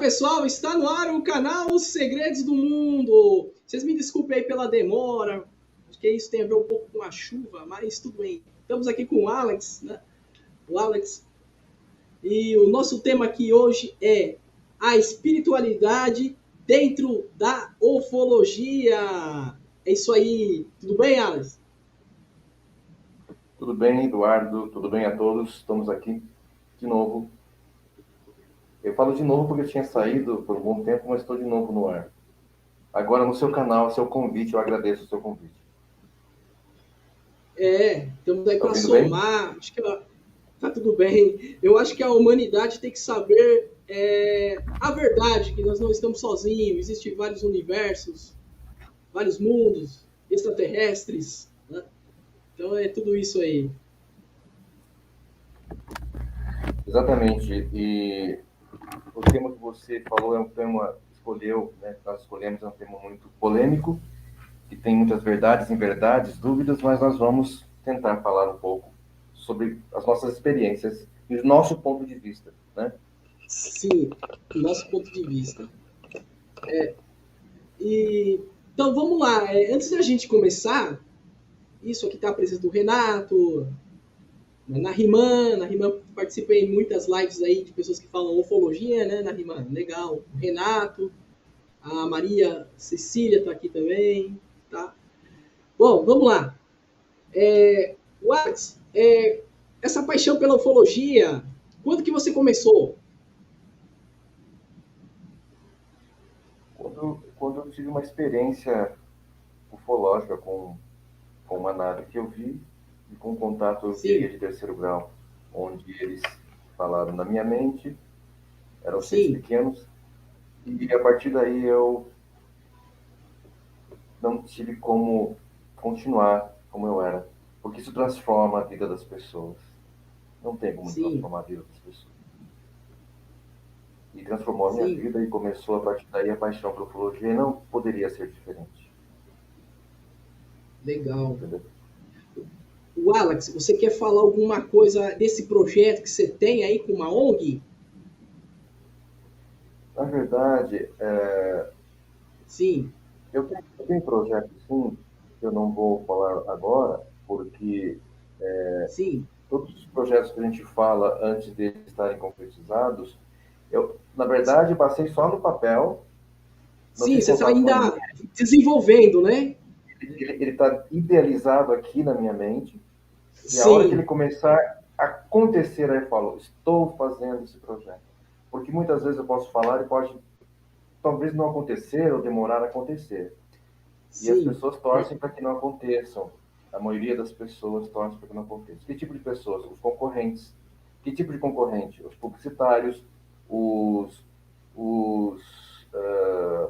pessoal, está no ar o canal Os Segredos do Mundo. Vocês me desculpem aí pela demora, acho que isso tem a ver um pouco com a chuva, mas tudo bem. Estamos aqui com o Alex, né? O Alex. E o nosso tema aqui hoje é a espiritualidade dentro da ufologia. É isso aí. Tudo bem, Alex? Tudo bem, Eduardo? Tudo bem a todos? Estamos aqui de novo. Eu falo de novo porque eu tinha saído por um bom tempo, mas estou de novo no ar. Agora no seu canal, seu convite, eu agradeço o seu convite. Estamos aí Está para ouvindo bem? somar. Acho que tá tudo bem. Eu acho que a humanidade tem que saber a verdade, que nós não estamos sozinhos. Existem vários universos, vários mundos, extraterrestres, né? Então é tudo isso aí. Exatamente. E o tema que você falou é um tema, escolheu, né? Nós escolhemos, é um tema muito polêmico, que tem muitas verdades, inverdades, dúvidas, mas nós vamos tentar falar um pouco sobre as nossas experiências e o nosso ponto de vista, né? Sim, do nosso ponto de vista. Então vamos lá. Antes da gente começar, isso aqui está a presença do Renato, na Riman participei em muitas lives aí de pessoas que falam ufologia, né, na Riman, legal. O Renato, a Maria Cecília está aqui também, tá? Bom, vamos lá. Alex, essa paixão pela ufologia, quando que você começou? Quando eu tive uma experiência ufológica com uma nave que eu vi e com um contato eu diria Sim, de terceiro grau, onde eles falaram na minha mente, eram seres sim, pequenos, e a partir daí eu não tive como continuar como eu era, porque isso transforma a vida das pessoas. Não tem como sim, transformar a vida das pessoas. E transformou a minha sim, vida e começou a partir daí a paixão por ufologia e não poderia ser diferente. legal. Entendeu? O Alex, você quer falar alguma coisa desse projeto que você tem aí com uma ONG? Na verdade, Sim, eu tenho projetos sim, que eu não vou falar agora, porque sim. todos os projetos que a gente fala antes de estarem concretizados, eu, na verdade, passei só no papel, não Sim, tive você está contato com ninguém. ainda desenvolvendo, né? Ele está idealizado aqui na minha mente, e a hora que ele Sim, começar a acontecer, aí eu falo, estou fazendo esse projeto. Porque muitas vezes eu posso falar e pode talvez não acontecer ou demorar a acontecer. E as sim. pessoas torcem para que não aconteçam. A maioria das pessoas torce para que não aconteça. Que tipo de pessoas? Os concorrentes. Que tipo de concorrente? Os publicitários, os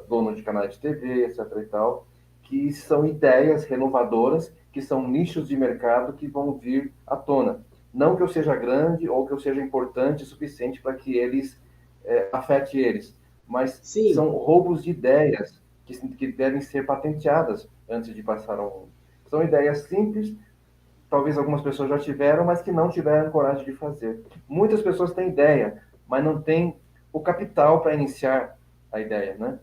donos de canais de TV, etc. e tal, que são ideias renovadoras, que são nichos de mercado que vão vir à tona. Não que eu seja grande ou que eu seja importante o suficiente para que eles afete eles, mas Sim, são roubos de ideias que devem ser patenteadas antes de passar ao mundo. São ideias simples, talvez algumas pessoas já tiveram, mas que não tiveram coragem de fazer. Muitas pessoas têm ideia, mas não têm o capital para iniciar a ideia, né?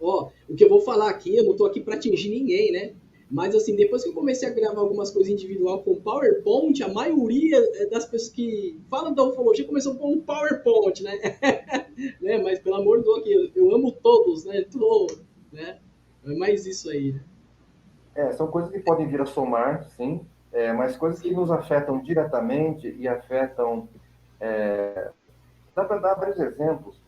ó, o que eu vou falar aqui, eu não estou aqui para atingir ninguém, né? Mas assim, depois que eu comecei a gravar algumas coisas individual com PowerPoint, a maioria das pessoas que falam da ufologia começou com um PowerPoint, né? Né? Mas pelo amor de Deus, aqui, eu amo todos, né? Tudo, né? É mais isso aí, né? São coisas que podem vir a somar, sim, mas coisas que Sim, nos afetam diretamente e afetam. Dá para dar vários exemplos.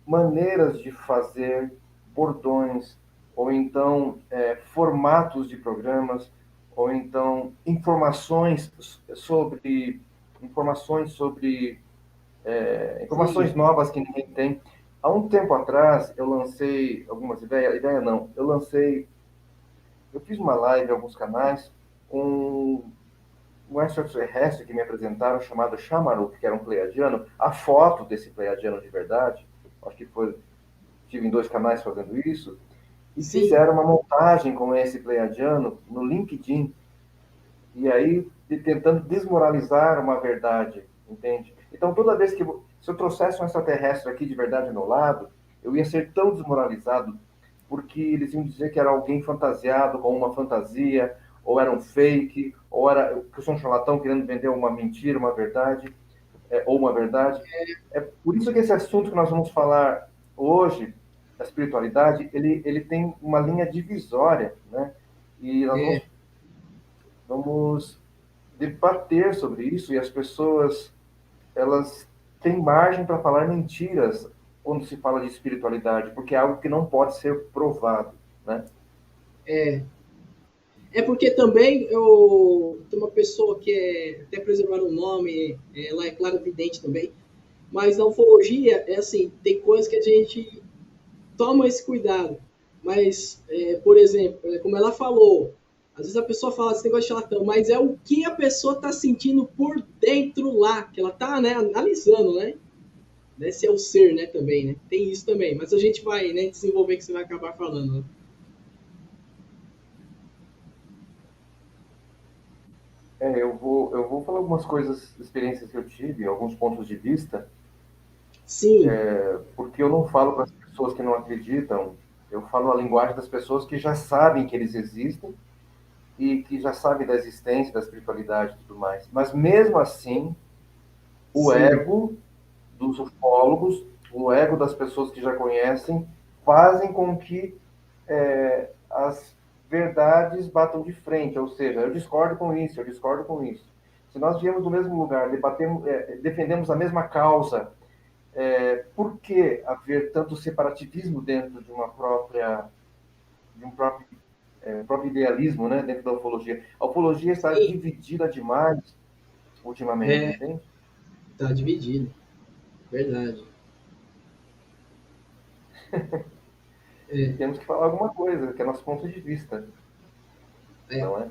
Maneiras de fazer, bordões, ou então formatos de programas, ou então informações sobre sim, informações novas que ninguém tem. Há um tempo atrás eu lancei algumas ideias, ideia não, eu fiz uma live em alguns canais com um extraterrestre que me apresentaram chamado Chamaruk, que era um pleiadiano, a foto desse pleiadiano de verdade, acho que foi, tive em 2 canais fazendo isso, e sim, fizeram uma montagem com esse pleiadiano no LinkedIn, e aí tentando desmoralizar uma verdade, entende? Então, toda vez que Se eu trouxesse um extraterrestre aqui de verdade ao meu lado, eu ia ser tão desmoralizado, porque eles iam dizer que era alguém fantasiado com uma fantasia, ou era um fake, ou era que eu sou um charlatão querendo vender uma mentira, uma verdade, ou uma verdade. É por isso que esse assunto que nós vamos falar hoje, a espiritualidade, ele tem uma linha divisória, né? E nós É, vamos debater sobre isso, e as pessoas, elas têm margem para falar mentiras quando se fala de espiritualidade, porque é algo que não pode ser provado, né? é. É porque também eu tem uma pessoa que até preservar o nome, ela é claro evidente também, mas na ufologia é assim, tem coisas que a gente toma esse cuidado. Mas, por exemplo, como ela falou, às vezes a pessoa fala esse negócio de charlatão, mas é o que a pessoa está sentindo por dentro lá, que ela está, né, analisando, né? Se é o ser, né, também, né? Tem isso também, mas a gente vai, né, desenvolver que você vai acabar falando, né? Eu vou falar algumas coisas, experiências que eu tive, alguns pontos de vista, Sim, porque eu não falo para as pessoas que não acreditam, eu falo a linguagem das pessoas que já sabem que eles existem e que já sabem da existência, da espiritualidade e tudo mais. Mas mesmo assim, o sim, ego dos ufólogos, o ego das pessoas que já conhecem, fazem com que as verdades batam de frente, ou seja, eu discordo com isso, eu discordo com isso. Se nós viemos do mesmo lugar, debatemos, defendemos a mesma causa, por que haver tanto separativismo dentro de um próprio idealismo, né, dentro da ufologia? A ufologia está sim, dividida demais ultimamente, é, entende? tá dividido, verdade. E É, temos que falar alguma coisa, que é nosso ponto de vista, é, não é?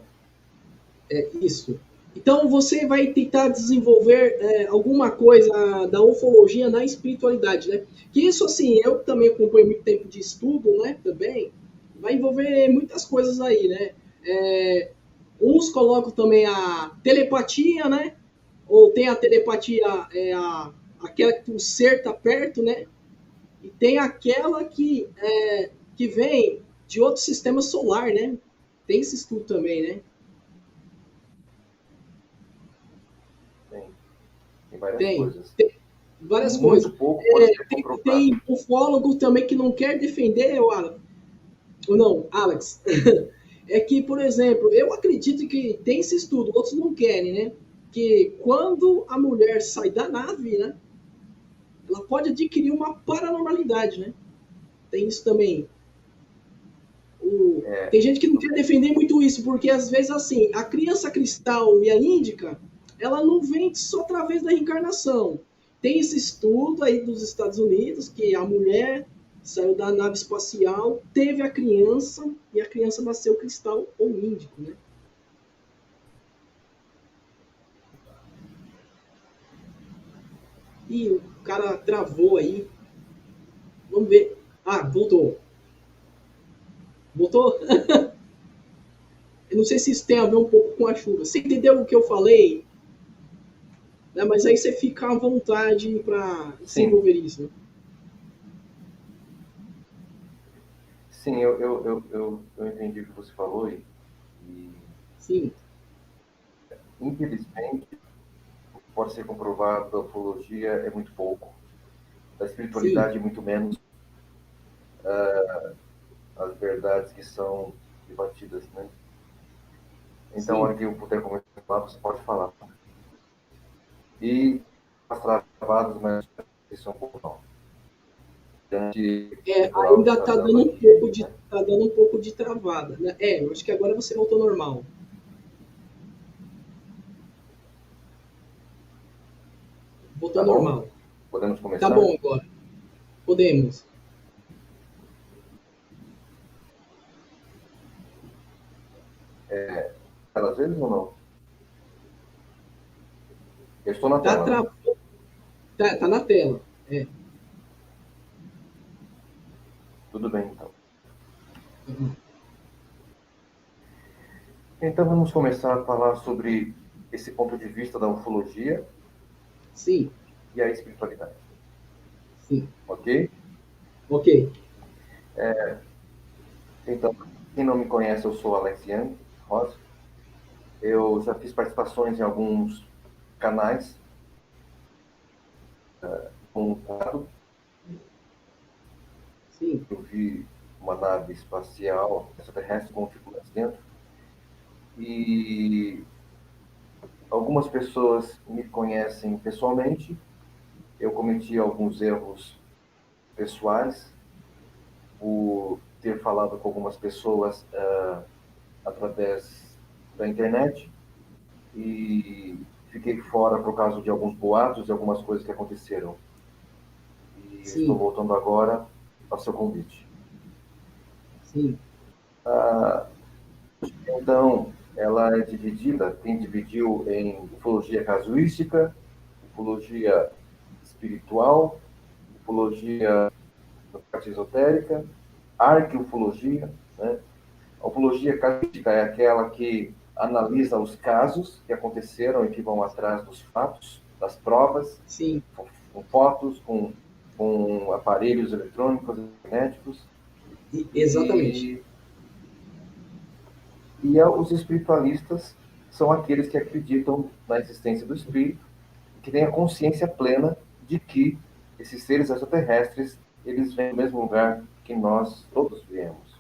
é isso. Então você vai tentar desenvolver alguma coisa da ufologia na espiritualidade, né? Que isso, assim, eu também acompanho muito tempo de estudo, né? Também vai envolver muitas coisas aí, né? É, uns colocam também a telepatia, né? Ou tem a telepatia, aquela que o ser tá perto, né? E tem aquela que vem de outro sistema solar, né? Tem esse estudo também, né? Tem, tem várias Tem, coisas. tem várias Muito coisas. pouco pode ser Tem comprovado. ufólogo também que não quer defender, ou não, Alex. É que, por exemplo, eu acredito que tem esse estudo, outros não querem, né? Que quando a mulher sai da nave, né? Ela pode adquirir uma paranormalidade, né? Tem isso também. Tem gente que não quer defender muito isso, porque às vezes, assim, a criança cristal e a índica, ela não vem só através da reencarnação. Tem esse estudo aí dos Estados Unidos, que a mulher saiu da nave espacial, teve a criança, e a criança nasceu cristal ou índico, né? E o cara travou aí. Vamos ver. Ah, voltou. Voltou? Eu não sei se isso tem a ver um pouco com a chuva. Você entendeu o que eu falei? Né? Mas aí você fica à vontade para Sim, desenvolver isso. Né? sim, eu entendi o que você falou e Sim, infelizmente, pode ser comprovado da ufologia é muito pouco, da sim, espiritualidade muito menos, as verdades que são debatidas, né? Então, a sim. hora que eu puder começar a falar, você pode falar. E as travadas, mas isso é um pouco não. Diante temporal que Ainda está tá dando dando um aqui, pouco de, né? tá dando um pouco de travada. Né? Eu acho que agora você voltou normal. Voltou Tá bom? normal. Podemos Tá começar? bom agora. Podemos. Às vezes ou não? Eu estou na Tá, tela, né? tra... tá na tela. É. Tudo bem, então. Uhum. Então, vamos começar a falar sobre esse ponto de vista da ufologia. Sim. e a espiritualidade. Sim. Ok? Ok. Então, quem não me conhece, eu sou Alex Young Rosa. Eu já fiz participações em alguns canais montado. Sim. Eu vi uma nave espacial extraterrestre com tripulantes dentro. E algumas pessoas me conhecem pessoalmente. Eu cometi alguns erros pessoais por ter falado com algumas pessoas através da internet e fiquei fora por causa de alguns boatos e algumas coisas que aconteceram. E estou Sim. voltando agora ao seu convite. Sim. Então, ela é dividida, quem dividiu em ufologia casuística, ufologia espiritual, ufologia na parte esotérica, arqueufologia, né? A ufologia casuística é aquela que analisa os casos que aconteceram e que vão atrás dos fatos, das provas, Sim. com fotos, com aparelhos eletrônicos e magnéticos. Exatamente. E, os espiritualistas são aqueles que acreditam na existência do espírito, que têm a consciência plena de que esses seres extraterrestres, eles vêm do mesmo lugar que nós todos viemos.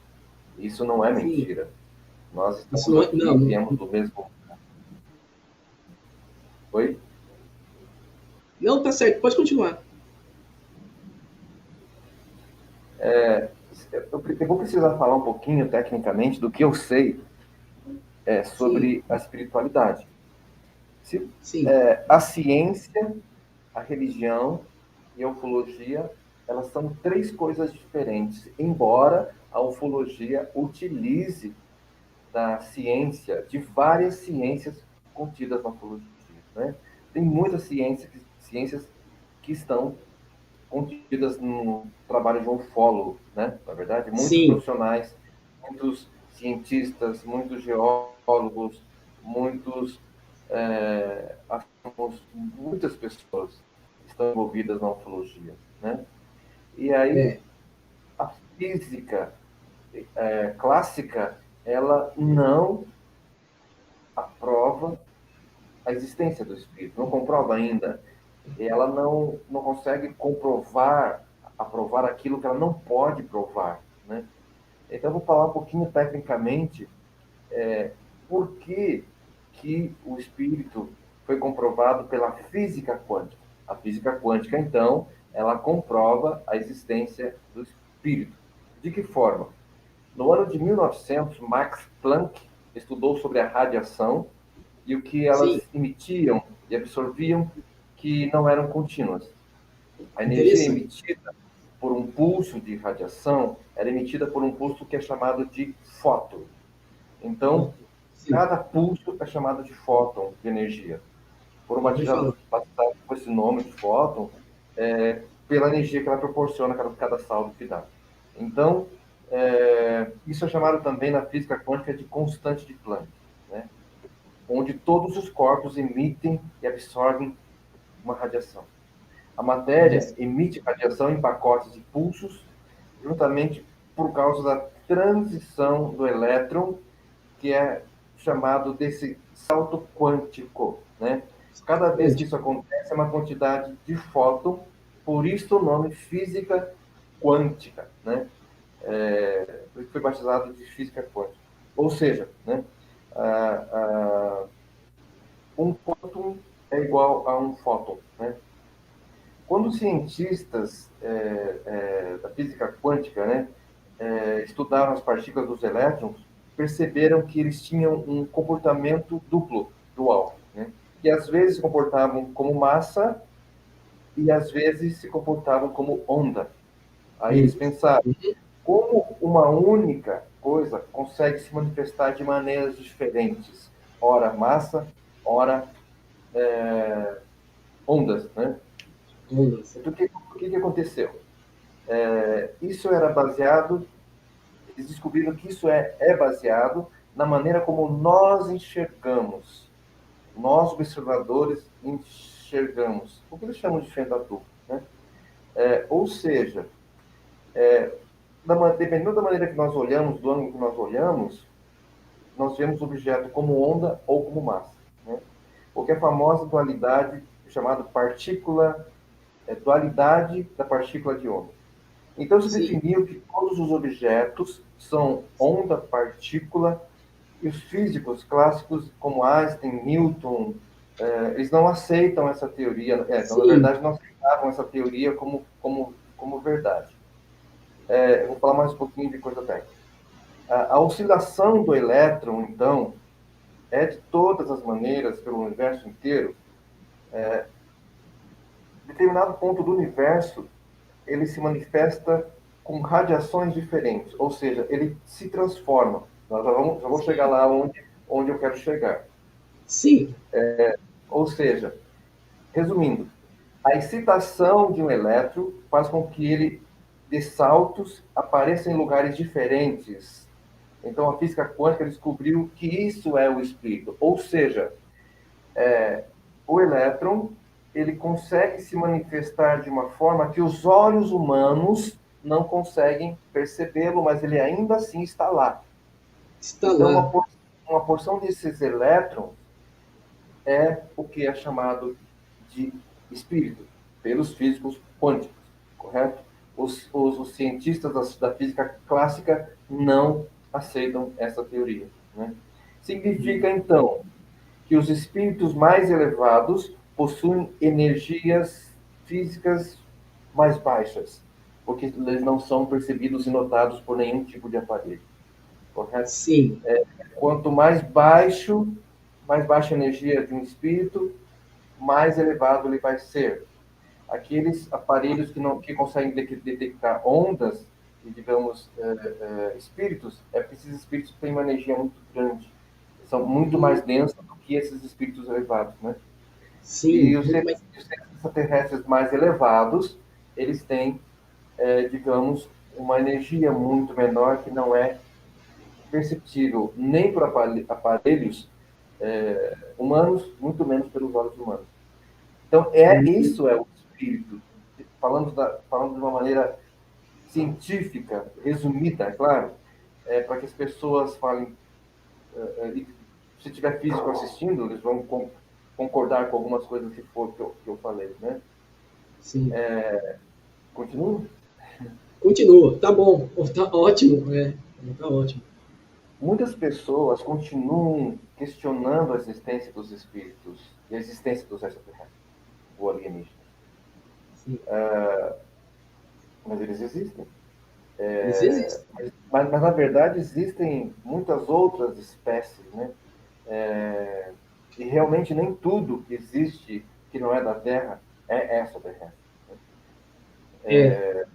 Isso não é Sim. mentira. Nós Isso estamos não é. aqui, Não, viemos do mesmo. Oi? não, tá certo. Pode continuar. Eu vou precisar falar um pouquinho, tecnicamente, do que eu sei Sim. sobre a espiritualidade. Se, Sim. a ciência, a religião e a ufologia, elas são três coisas diferentes, embora a ufologia utilize da ciência, de várias ciências contidas na ufologia. Né? Tem muitas ciências que estão contidas no trabalho de um ufólogo, né? Na verdade, muitos Sim. profissionais, muitos cientistas, muitos geólogos, muitos muitas pessoas estão envolvidas na ufologia, né? E aí É. a física clássica, ela não aprova a existência do espírito, não comprova ainda. Ela não consegue aprovar aquilo que ela não pode provar, né? Então, eu vou falar um pouquinho tecnicamente por que o espírito foi comprovado pela física quântica. A física quântica, então, ela comprova a existência do espírito. De que forma? No ano de 1900, Max Planck estudou sobre a radiação e o que Sim. elas emitiam e absorviam que não eram contínuas. A energia Interessante. emitida por um pulso de radiação era emitida por um pulso que é chamado de fóton. Então, Foto. Sim. cada pulso é chamado de fóton de energia. Foram Já ouvi falar. batizados com esse nome de fóton pela energia que ela proporciona cada saldo que dá. Então, isso é chamado também na física quântica de constante de Planck, né? Onde todos os corpos emitem e absorvem uma radiação. A matéria Radiação. emite radiação em pacotes de pulsos, juntamente por causa da transição do elétron, que é chamado desse salto quântico, né? Cada vez que Quântico. isso acontece, é uma quantidade de fóton, por isso o nome física quântica, né? Por isso foi batizado de física quântica. Ou seja, né? Um quantum é igual a um fóton, né? Quando os cientistas da física quântica, né, estudaram as partículas dos elétrons, perceberam que eles tinham um comportamento duplo, dual, né? Que às vezes se comportavam como massa e às vezes se comportavam como onda. Aí eles pensaram, como uma única coisa consegue se manifestar de maneiras diferentes, ora massa, ora ondas, né? Ondas. Então, o que aconteceu? Isso era baseado, eles descobriram que isso é baseado na maneira como nós enxergamos, nós observadores enxergamos, o que eles chamam de fenda dupla, né? Ou seja, dependendo da maneira que nós olhamos, do ângulo que nós olhamos, nós vemos o objeto como onda ou como massa, né? Porque a famosa dualidade, chamada partícula, dualidade da partícula de onda. Então, se Sim, definiu que todos os objetos são onda, partícula, e os físicos clássicos, como Einstein, Newton, eles não aceitam essa teoria, então, na sim, verdade, não aceitavam essa teoria como verdade. Eu vou falar mais um pouquinho de coisa técnica. A oscilação do elétron, então, é de todas as maneiras, pelo universo inteiro, determinado ponto do universo, ele se manifesta com radiações diferentes, ou seja, ele se transforma. Nós já vou chegar sim, lá onde eu quero chegar. sim, Ou seja, resumindo, a excitação de um elétron faz com que ele dê saltos, apareça em lugares diferentes. Então, a física quântica descobriu que isso é o espírito. Ou seja, o elétron ele consegue se manifestar de uma forma que os olhos humanos não conseguem percebê-lo, mas ele ainda assim está lá. está Então, lá. uma porção desses elétrons é o que é chamado de espírito, pelos físicos quânticos, correto? Os cientistas da física clássica não aceitam essa teoria, né? Significa, então, que os espíritos mais elevados possuem energias físicas mais baixas, porque eles não são percebidos e notados por nenhum tipo de aparelho, correto? Sim, Quanto mais baixa a energia de um espírito, mais elevado ele vai ser. Aqueles aparelhos que conseguem detectar ondas e, digamos, espíritos, porque esses espíritos têm uma energia muito grande, são muito mais densos do que esses espíritos elevados, né? E sim, os muito seres mais. extraterrestres mais elevados, eles têm, digamos, uma energia muito menor que não é perceptível nem por aparelhos humanos, muito menos pelos olhos humanos. Então, isso é o espírito. Falando de uma maneira científica, resumida, é claro, para que as pessoas falem, e se tiver físico assistindo, eles vão concordar com algumas coisas que eu falei, né? Sim. Continua? Continua, tá bom, tá ótimo, tá ótimo. Muitas pessoas continuam questionando a existência dos espíritos e a existência dos extraterrestres ou alienígenas. Sim. Mas eles existem. Eles existem. Mas, na verdade, existem muitas outras espécies, né? E realmente nem tudo que existe que não é da Terra é extraterrestre. É,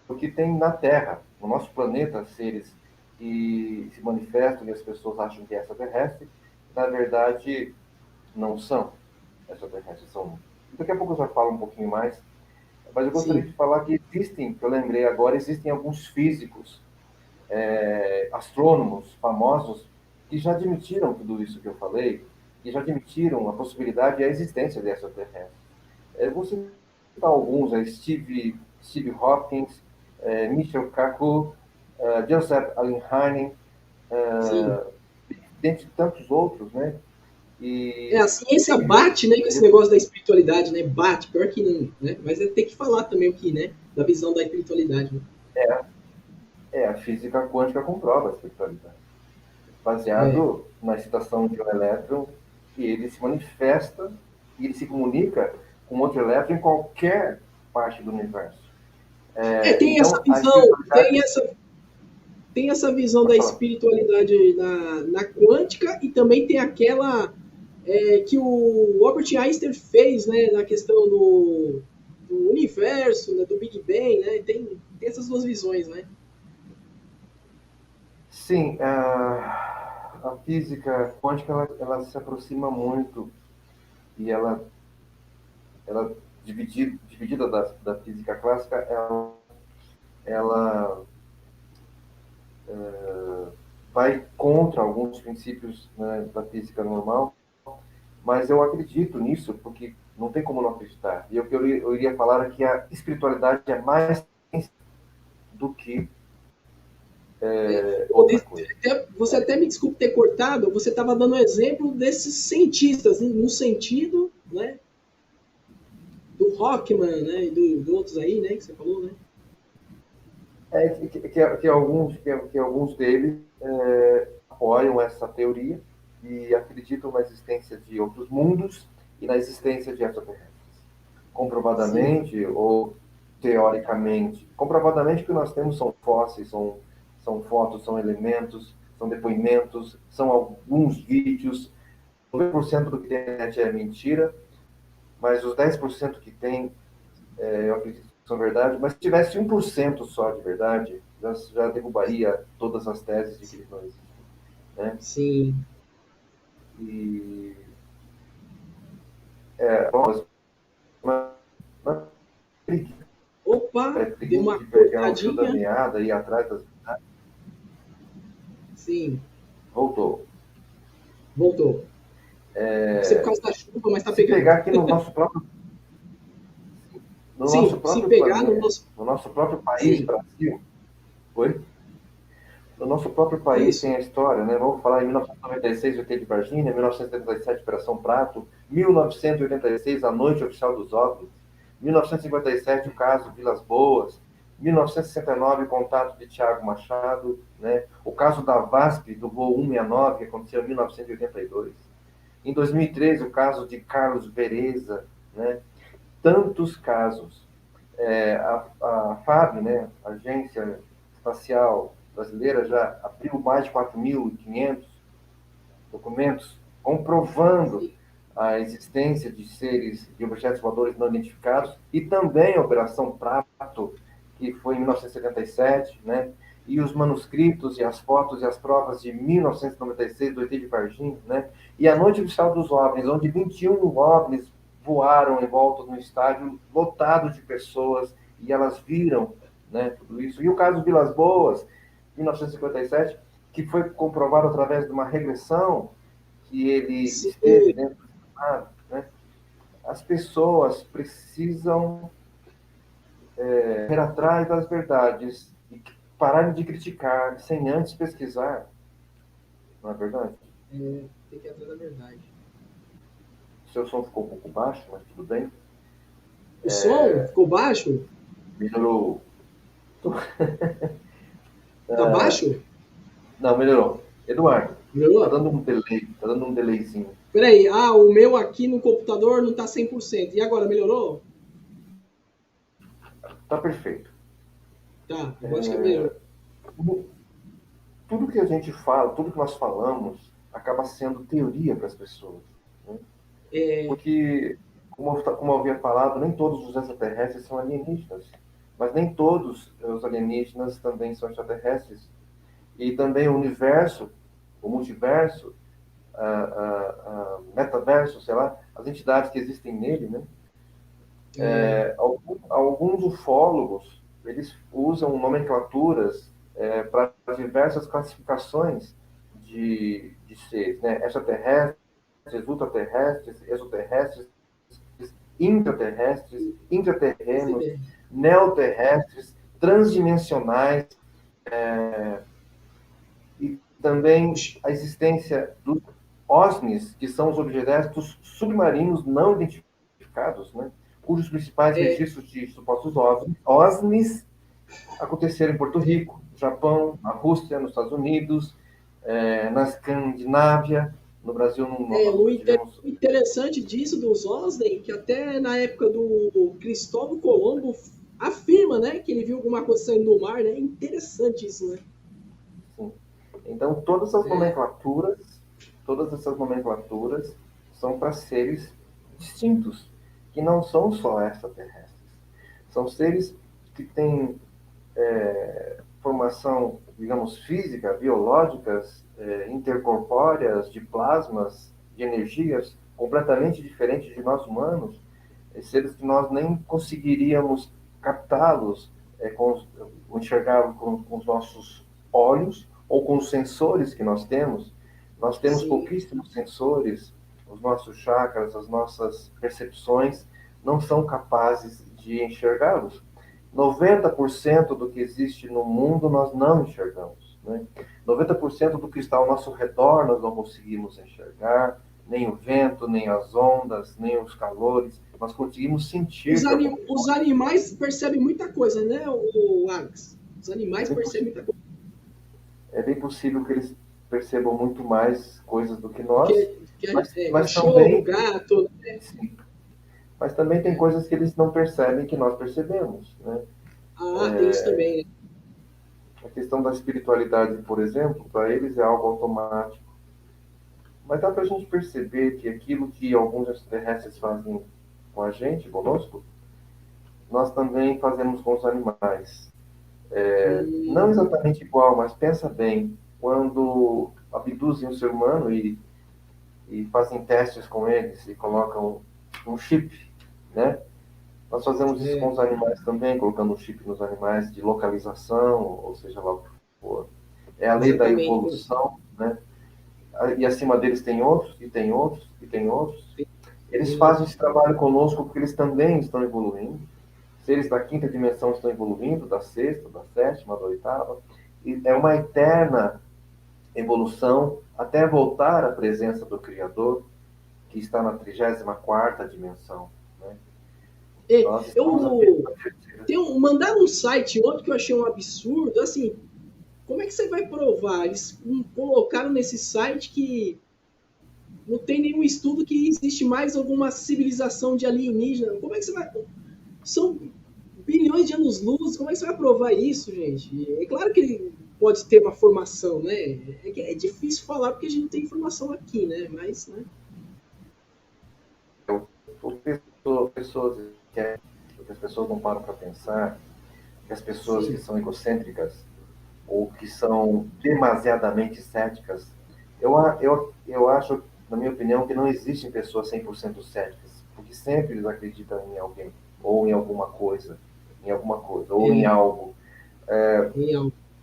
Porque tem na Terra, no nosso planeta, seres que se manifestam e as pessoas acham que é extraterrestre, na verdade não são extraterrestres. Daqui a pouco eu já falo um pouquinho mais, mas eu gostaria sim. de falar que existem, que eu lembrei agora, existem alguns físicos, astrônomos famosos, que já admitiram tudo isso que eu falei, que já admitiram a possibilidade e a existência de extraterrestres. Vou citar alguns, Steve Hopkins, Michel Kaku, Joseph Allenheim, Sim. dentre tantos outros, né? A E ciência bate, né, com esse negócio da espiritualidade, né? Bate, pior que não, né? Mas tem que falar também o que, né? Da visão da espiritualidade, né? a física quântica comprova a espiritualidade, É. baseado na excitação de um elétron, que ele se manifesta e ele se comunica com outro elétron em qualquer parte do universo. Tem essa Então, a visão, espiritualidade... tem essa visão da Pode falar. espiritualidade na quântica e também tem aquela que o Albert Einstein fez, né, na questão do universo, né, do Big Bang, né? Tem essas duas visões, né? Sim, a física quântica ela se aproxima muito e ela dividida da física clássica, ela vai contra alguns princípios, né, da física normal, Mas eu acredito nisso, porque não tem como não acreditar. E o que eu iria falar é que a espiritualidade é mais do que outra coisa. Você até me desculpe ter cortado, você estava dando exemplo desses cientistas, no sentido, né, do Rockman, né, e do outros aí, né, que você falou, né? Que alguns deles apoiam essa teoria e acreditam na existência de outros mundos e na existência de extraterrestres. Sim, Comprovadamente ou teoricamente. Comprovadamente, o que nós temos são fósseis, são fotos, são elementos, são depoimentos, são alguns vídeos. 90% do que tem na internet é mentira, mas os 10% que tem, eu acredito que são verdade. Mas se tivesse 1% só de verdade, já derrubaria todas as teses de que eles não existem. Né? sim. E bom, mas Opa, deu preguiça uma de pegar o fio da cortadinha. meada e ir atrás das. Sim, Voltou. voltou. Deve ser por causa da chuva, mas tá Se pegando. pegar aqui no nosso Sim, se próprio pegar no planeta, nosso. no nosso próprio país, Sim, Brasil, foi? No nosso próprio país tem isso. a história, né? Vamos falar em 1996, o ET de Varginha, 1977, Operação Prato, 1986, a Noite Oficial dos OVNIs, 1957, o caso Vilas Boas, 1969, o contato de Tiago Machado, né? O caso da VASP, do voo 169, que aconteceu em 1982. Em 2013, o caso de Carlos Vereza, né? Tantos casos. A FAB, né, a Agência Espacial Brasileira, já abriu mais de 4.500 documentos comprovando Sim, a existência de seres, de objetos voadores não identificados, e também a Operação Prato, que foi em 1977, né? E os manuscritos e as fotos e as provas de 1996 do ET de Varginha, né? E a Noite Oficial dos OVNIs, onde 21 OVNIs voaram em volta de um estádio lotado de pessoas e elas viram, né, tudo isso. E o caso Vilas Boas, 1957, que foi comprovado através de uma regressão que ele sim. esteve dentro do Estado, né? As pessoas precisam ir atrás das verdades e pararem de criticar sem antes pesquisar, não é verdade? É, tem que ir atrás da verdade. O seu som ficou um pouco baixo, mas tudo bem. O som ficou baixo? Melhorou. Tá baixo? Não, melhorou. Eduardo, Melhorou? tá dando um delayzinho. Peraí, o meu aqui no computador não tá 100%. E agora, melhorou? Tá perfeito. Tá, eu acho que melhorou. Tudo que a gente fala, tudo que nós falamos, acaba sendo teoria para as pessoas. Né? É, Porque, como eu havia falado, nem todos os extraterrestres são alienígenas. Mas nem todos os alienígenas também são extraterrestres. E também o universo, o multiverso, metaverso, sei lá, as entidades que existem nele, né? é, Alguns ufólogos, eles usam nomenclaturas para diversas classificações de seres, né? Extraterrestres, ultraterrestres, exoterrestres, intraterrestres, você intraterrenos, vê. neoterrestres, transdimensionais, e também a existência dos OSNIs, que são os objetos submarinos não identificados, né? Cujos principais É, registros de supostos OSNIs aconteceram em Porto Rico, Japão, na Rússia, nos Estados Unidos, na Escandinávia. No Brasil o nós tivemos. interessante disso dos Osnem, que até na época do Cristóvão Colombo afirma, né, que ele viu alguma coisa saindo do mar, né? Interessante isso, né? Sim. Então, É, todas essas nomenclaturas são para seres distintos, que não são só extraterrestres. São seres que têm formação, digamos, física, biológicas, intercorpóreas, de plasmas, de energias completamente diferentes de nós humanos, seres que nós nem conseguiríamos captá-los, enxergá-los com os nossos olhos ou com os sensores que nós temos. Nós temos sim. pouquíssimos sensores, os nossos chakras, as nossas percepções não são capazes de enxergá-los. 90% do que existe no mundo nós não enxergamos, né? 90% do que está ao nosso redor nós não conseguimos enxergar, nem o vento, nem as ondas, nem os calores. Nós conseguimos sentir. Os animais percebem muita coisa, né, o Alex? Os animais percebem muita coisa. É bem possível que eles percebam muito mais coisas do que nós, mas cachorro, também, gato, né? sim, mas também tem coisas que eles não percebem que nós percebemos, né? Ah, tem isso também, né? A questão da espiritualidade, por exemplo, para eles é algo automático. Mas dá para a gente perceber que aquilo que alguns extraterrestres fazem com a gente, conosco, nós também fazemos com os animais. Não exatamente igual, mas pensa bem, quando abduzem o ser humano e fazem testes com eles e colocam um chip, né? Nós fazemos isso com os animais também, colocando um chip nos animais de localização, ou seja lá o que for. É a lei da Exatamente. evolução, né? E acima deles tem outros, e tem outros, e tem outros. Eles fazem esse trabalho conosco porque eles também estão evoluindo. Seres da quinta dimensão estão evoluindo, da sexta, da sétima, da oitava. E é uma eterna evolução até voltar à presença do Criador, que está na 34ª dimensão, né? Nós estamos Mandaram um site ontem que eu achei um absurdo, assim, como é que você vai provar? Eles colocaram nesse site que não tem nenhum estudo que existe mais alguma civilização de alienígena. Como é que você vai... São bilhões de anos-luz, como é que você vai provar isso, gente? É claro que ele pode ter uma formação, né? É difícil falar porque a gente não tem informação aqui, né? Mas, né? As pessoas não param para pensar, que as pessoas que são egocêntricas ou que são demasiadamente céticas, eu acho, na minha opinião, que não existem pessoas 100% céticas, porque sempre eles acreditam em alguém, ou em alguma coisa, ou em algo.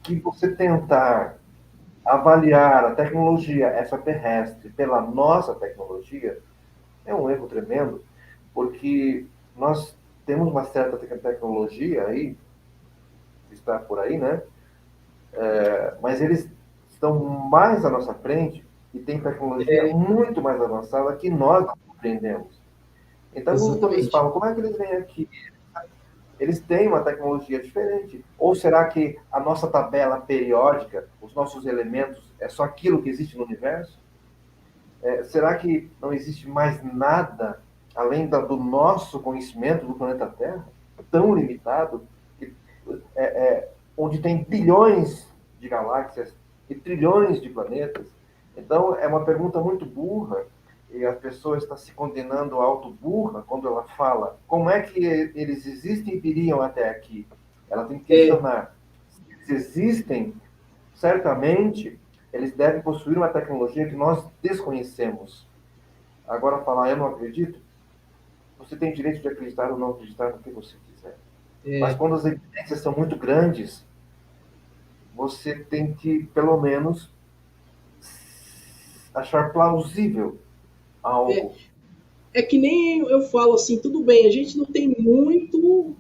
Que você tentar avaliar a tecnologia extraterrestre pela nossa tecnologia é um erro tremendo, porque nós temos uma certa tecnologia aí, que está por aí, né? Mas eles estão mais à nossa frente e têm tecnologia muito mais avançada que nós não compreendemos. Então, quando eles falam, como é que eles vêm aqui? Eles têm uma tecnologia diferente. Ou será que a nossa tabela periódica, os nossos elementos, é só aquilo que existe no universo? Será que não existe mais nada além do nosso conhecimento do planeta Terra, tão limitado, onde tem bilhões de galáxias e trilhões de planetas? Então, é uma pergunta muito burra, e a pessoa está se condenando auto-burra quando ela fala como é que eles existem e viriam até aqui. Ela tem que questionar. Se existem, certamente, eles devem possuir uma tecnologia que nós desconhecemos. Agora, falar, eu não acredito, você tem direito de acreditar ou não acreditar no que você quiser. Mas quando as evidências são muito grandes, você tem que, pelo menos, achar plausível algo. É que nem eu falo assim, tudo bem, a gente não tem muito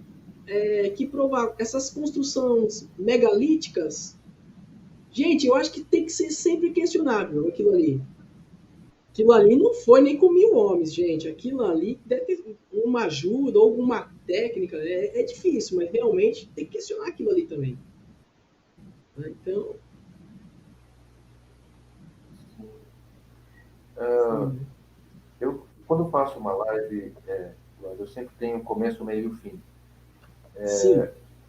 que provar. Essas construções megalíticas, gente, eu acho que tem que ser sempre questionável aquilo ali. Aquilo ali não foi nem com 1000 homens, gente. Aquilo ali deve ter uma ajuda, alguma técnica. É difícil, mas realmente tem que questionar aquilo ali também. Então. Eu, quando faço uma live, eu sempre tenho começo, meio e fim.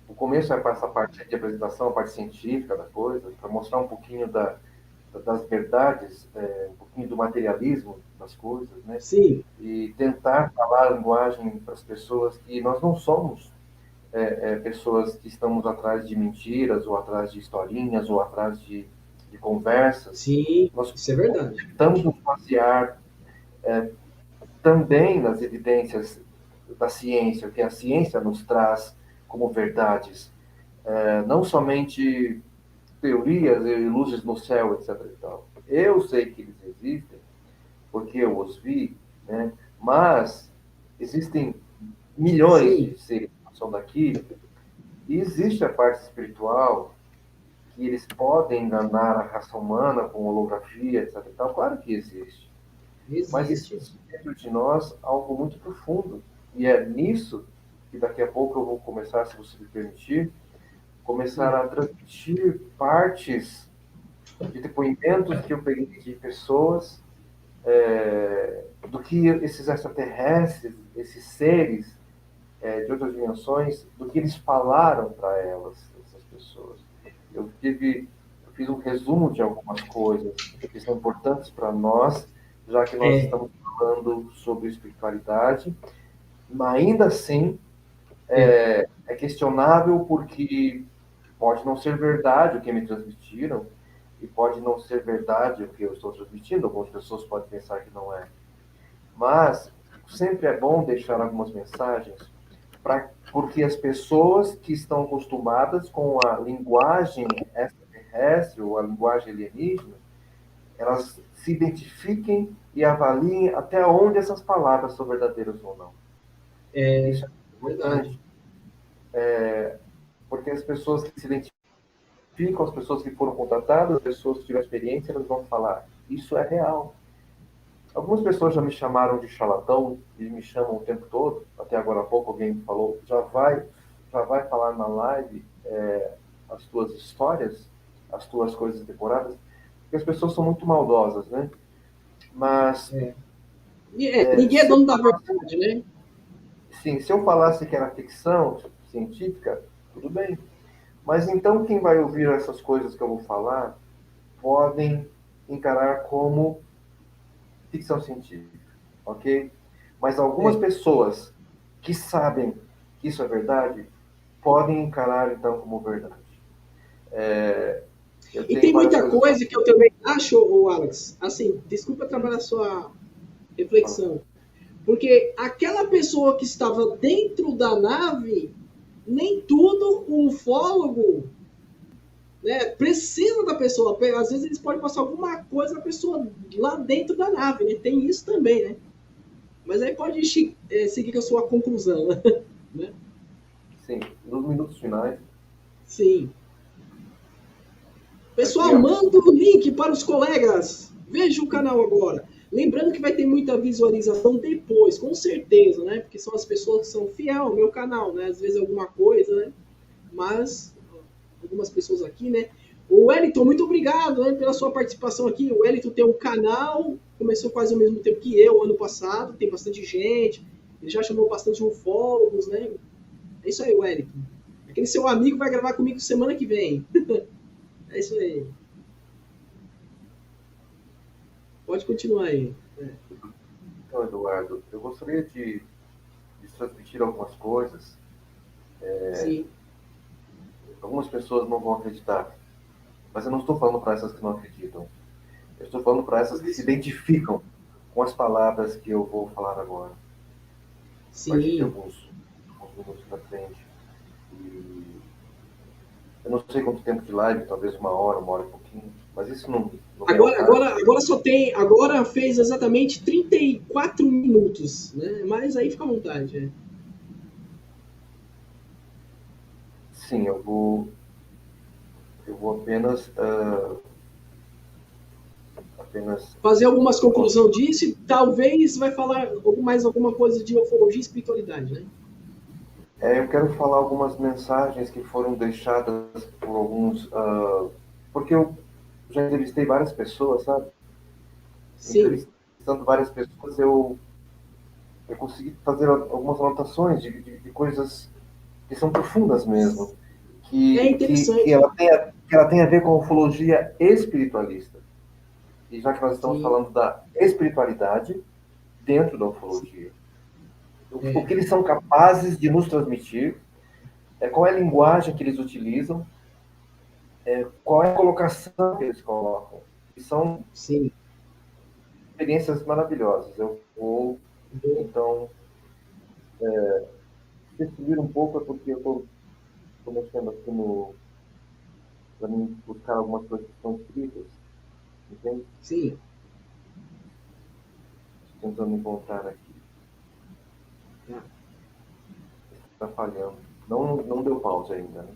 O começo é essa parte de apresentação, a parte científica da coisa, para mostrar um pouquinho das verdades, um pouquinho do materialismo das coisas, né? Sim. E tentar falar a linguagem para as pessoas que nós não somos pessoas que estamos atrás de mentiras, ou atrás de historinhas, ou atrás de conversas. Sim, nós isso é verdade. Tentamos nos basear também nas evidências da ciência, que a ciência nos traz como verdades, não somente teorias e luzes no céu, etc. E tal. Eu sei que eles existem, porque eu os vi, né? Mas existem milhões Sim, de seres que são daqui, e existe a parte espiritual, que eles podem enganar a raça humana com holografia, etc. E tal. Claro que existe. Mas existe. existe dentro de nós algo muito profundo. E é nisso que daqui a pouco eu vou começar, se você me permitir, começar Sim, a transmitir partes de depoimentos que eu peguei de pessoas, do que esses extraterrestres, esses seres de outras dimensões, do que eles falaram para elas, essas pessoas. Eu fiz um resumo de algumas coisas que são importantes para nós, já que nós é, estamos falando sobre espiritualidade, mas ainda assim é, é questionável porque pode não ser verdade o que me transmitiram e pode não ser verdade o que eu estou transmitindo. Algumas pessoas podem pensar que não é. Mas sempre é bom deixar algumas mensagens porque as pessoas que estão acostumadas com a linguagem extraterrestre ou a linguagem alienígena, elas se identifiquem e avaliem até onde essas palavras são verdadeiras ou não. é Isso é verdade. importante, porque as pessoas que se identificam, as pessoas que foram contratadas, as pessoas que tiveram experiência, elas vão falar, isso é real. Algumas pessoas já me chamaram de charlatão e me chamam o tempo todo. Até agora há pouco alguém me falou, já vai falar na live as tuas histórias, as tuas coisas decoradas, porque as pessoas são muito maldosas, né? Mas É. Ninguém é se eu, dono da verdade, né? sim, se eu falasse que era ficção científica, tudo bem. Mas então quem vai ouvir essas coisas que eu vou falar podem encarar como ficção científica, ok? Mas algumas É. pessoas que sabem que isso é verdade podem encarar então como verdade. Eu E tenho tem várias muita coisas para coisa que eu também acho, ô Alex, assim, desculpa trabalhar a sua falar. reflexão, porque aquela pessoa que estava dentro da nave, nem tudo o ufólogo, né, precisa da pessoa. Às vezes eles podem passar alguma coisa da pessoa lá dentro da nave, né? Tem isso também, né? Mas aí pode seguir com a sua conclusão, né? Sim, nos minutos finais, Sim. aqui Pessoal, é manda o link para os colegas. Veja o canal agora. Lembrando que vai ter muita visualização depois, com certeza, né? Porque são as pessoas que são fiel ao meu canal, né? Às vezes alguma coisa, né? Mas algumas pessoas aqui, né? O Wellington, muito obrigado, né, pela sua participação aqui. O Wellington tem um canal, começou quase ao mesmo tempo que eu, ano passado, tem bastante gente. Ele já chamou bastante ufólogos, né? É isso aí, Wellington. Aquele seu amigo vai gravar comigo semana que vem. É isso aí. Pode continuar aí. então, Eduardo, eu gostaria de transmitir algumas coisas. Sim, Algumas pessoas não vão acreditar, mas eu não estou falando para essas que não acreditam. Eu estou falando para essas que se isso. identificam com as palavras que eu vou falar agora. A partir de Sim. alguns minutos na frente. E eu não sei quanto tempo de live, talvez uma hora e pouquinho, mas isso não vem ao caso. Agora só tem. Agora fez exatamente 34 minutos, né? Mas aí fica à vontade. Sim, eu vou apenas Fazer algumas conclusões disso e talvez vai falar mais alguma coisa de ufologia e espiritualidade, né? eu quero falar algumas mensagens que foram deixadas por alguns, porque eu já entrevistei várias pessoas, sabe? Sim, Entrevistando várias pessoas, eu consegui fazer algumas anotações de coisas que são profundas mesmo, é que interessante. que ela tem a ver com a ufologia espiritualista. E já que nós estamos Sim, falando da espiritualidade dentro da sim, ufologia, o é, que eles são capazes de nos transmitir, qual é a linguagem que eles utilizam, qual é a colocação que eles colocam. E são sim. experiências maravilhosas. Eu vou, então, distribuir um pouco, é porque eu estou mexendo aqui no, para mim buscar algumas coisas que estão escritas, entende? Sim, tentando encontrar aqui. Tá. Está falhando. Não deu pausa ainda, né?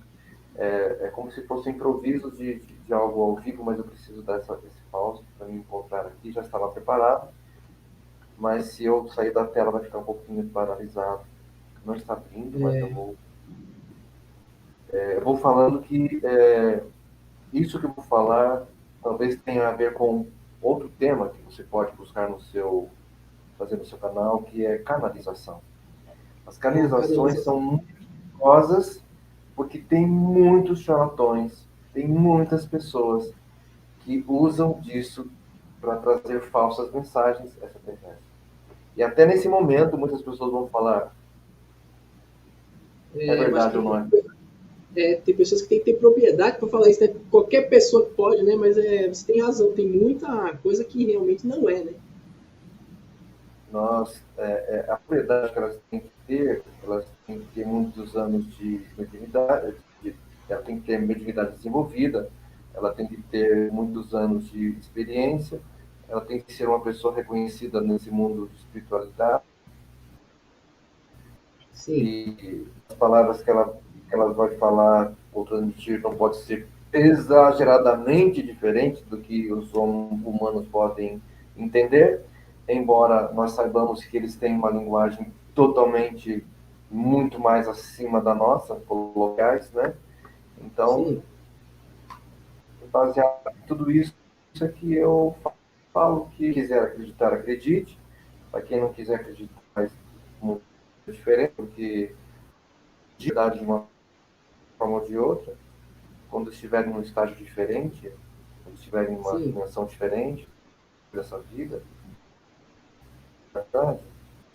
É como se fosse um improviso de algo ao vivo, mas eu preciso dar esse pause para me encontrar aqui. Já estava preparado, mas se eu sair da tela vai ficar um pouquinho paralisado. Não está abrindo, mas eu vou falando que isso que eu vou falar talvez tenha a ver com outro tema que você pode buscar fazer no seu canal, que é canalização. As canalizações Canalização. são muito perigosas porque tem muitos charlatões, tem muitas pessoas que usam disso para trazer falsas mensagens extraterrestres. E até nesse momento, muitas pessoas vão falar: é Eu acho verdade ou que não é? tem pessoas que têm que ter propriedade para falar isso, né? Qualquer pessoa pode, né? Mas você tem razão, tem muita coisa que realmente não é, né? A propriedade que elas têm que ter, elas têm que ter muitos anos de mediunidade, ela tem que ter mediunidade desenvolvida, ela tem que ter muitos anos de experiência, ela tem que ser uma pessoa reconhecida nesse mundo de espiritualidade, Sim, e as palavras que ela vai falar ou transmitir não pode ser exageradamente diferente do que os humanos podem entender, embora nós saibamos que eles têm uma linguagem totalmente muito mais acima da nossa, colocais, né? Então, sim, baseado em tudo isso, é que eu falo que quiser acreditar, acredite. Para quem não quiser acreditar, faz muito diferente, porque de uma forma ou de outra, quando estiverem num estágio diferente, quando estiverem em uma sim, dimensão diferente dessa vida,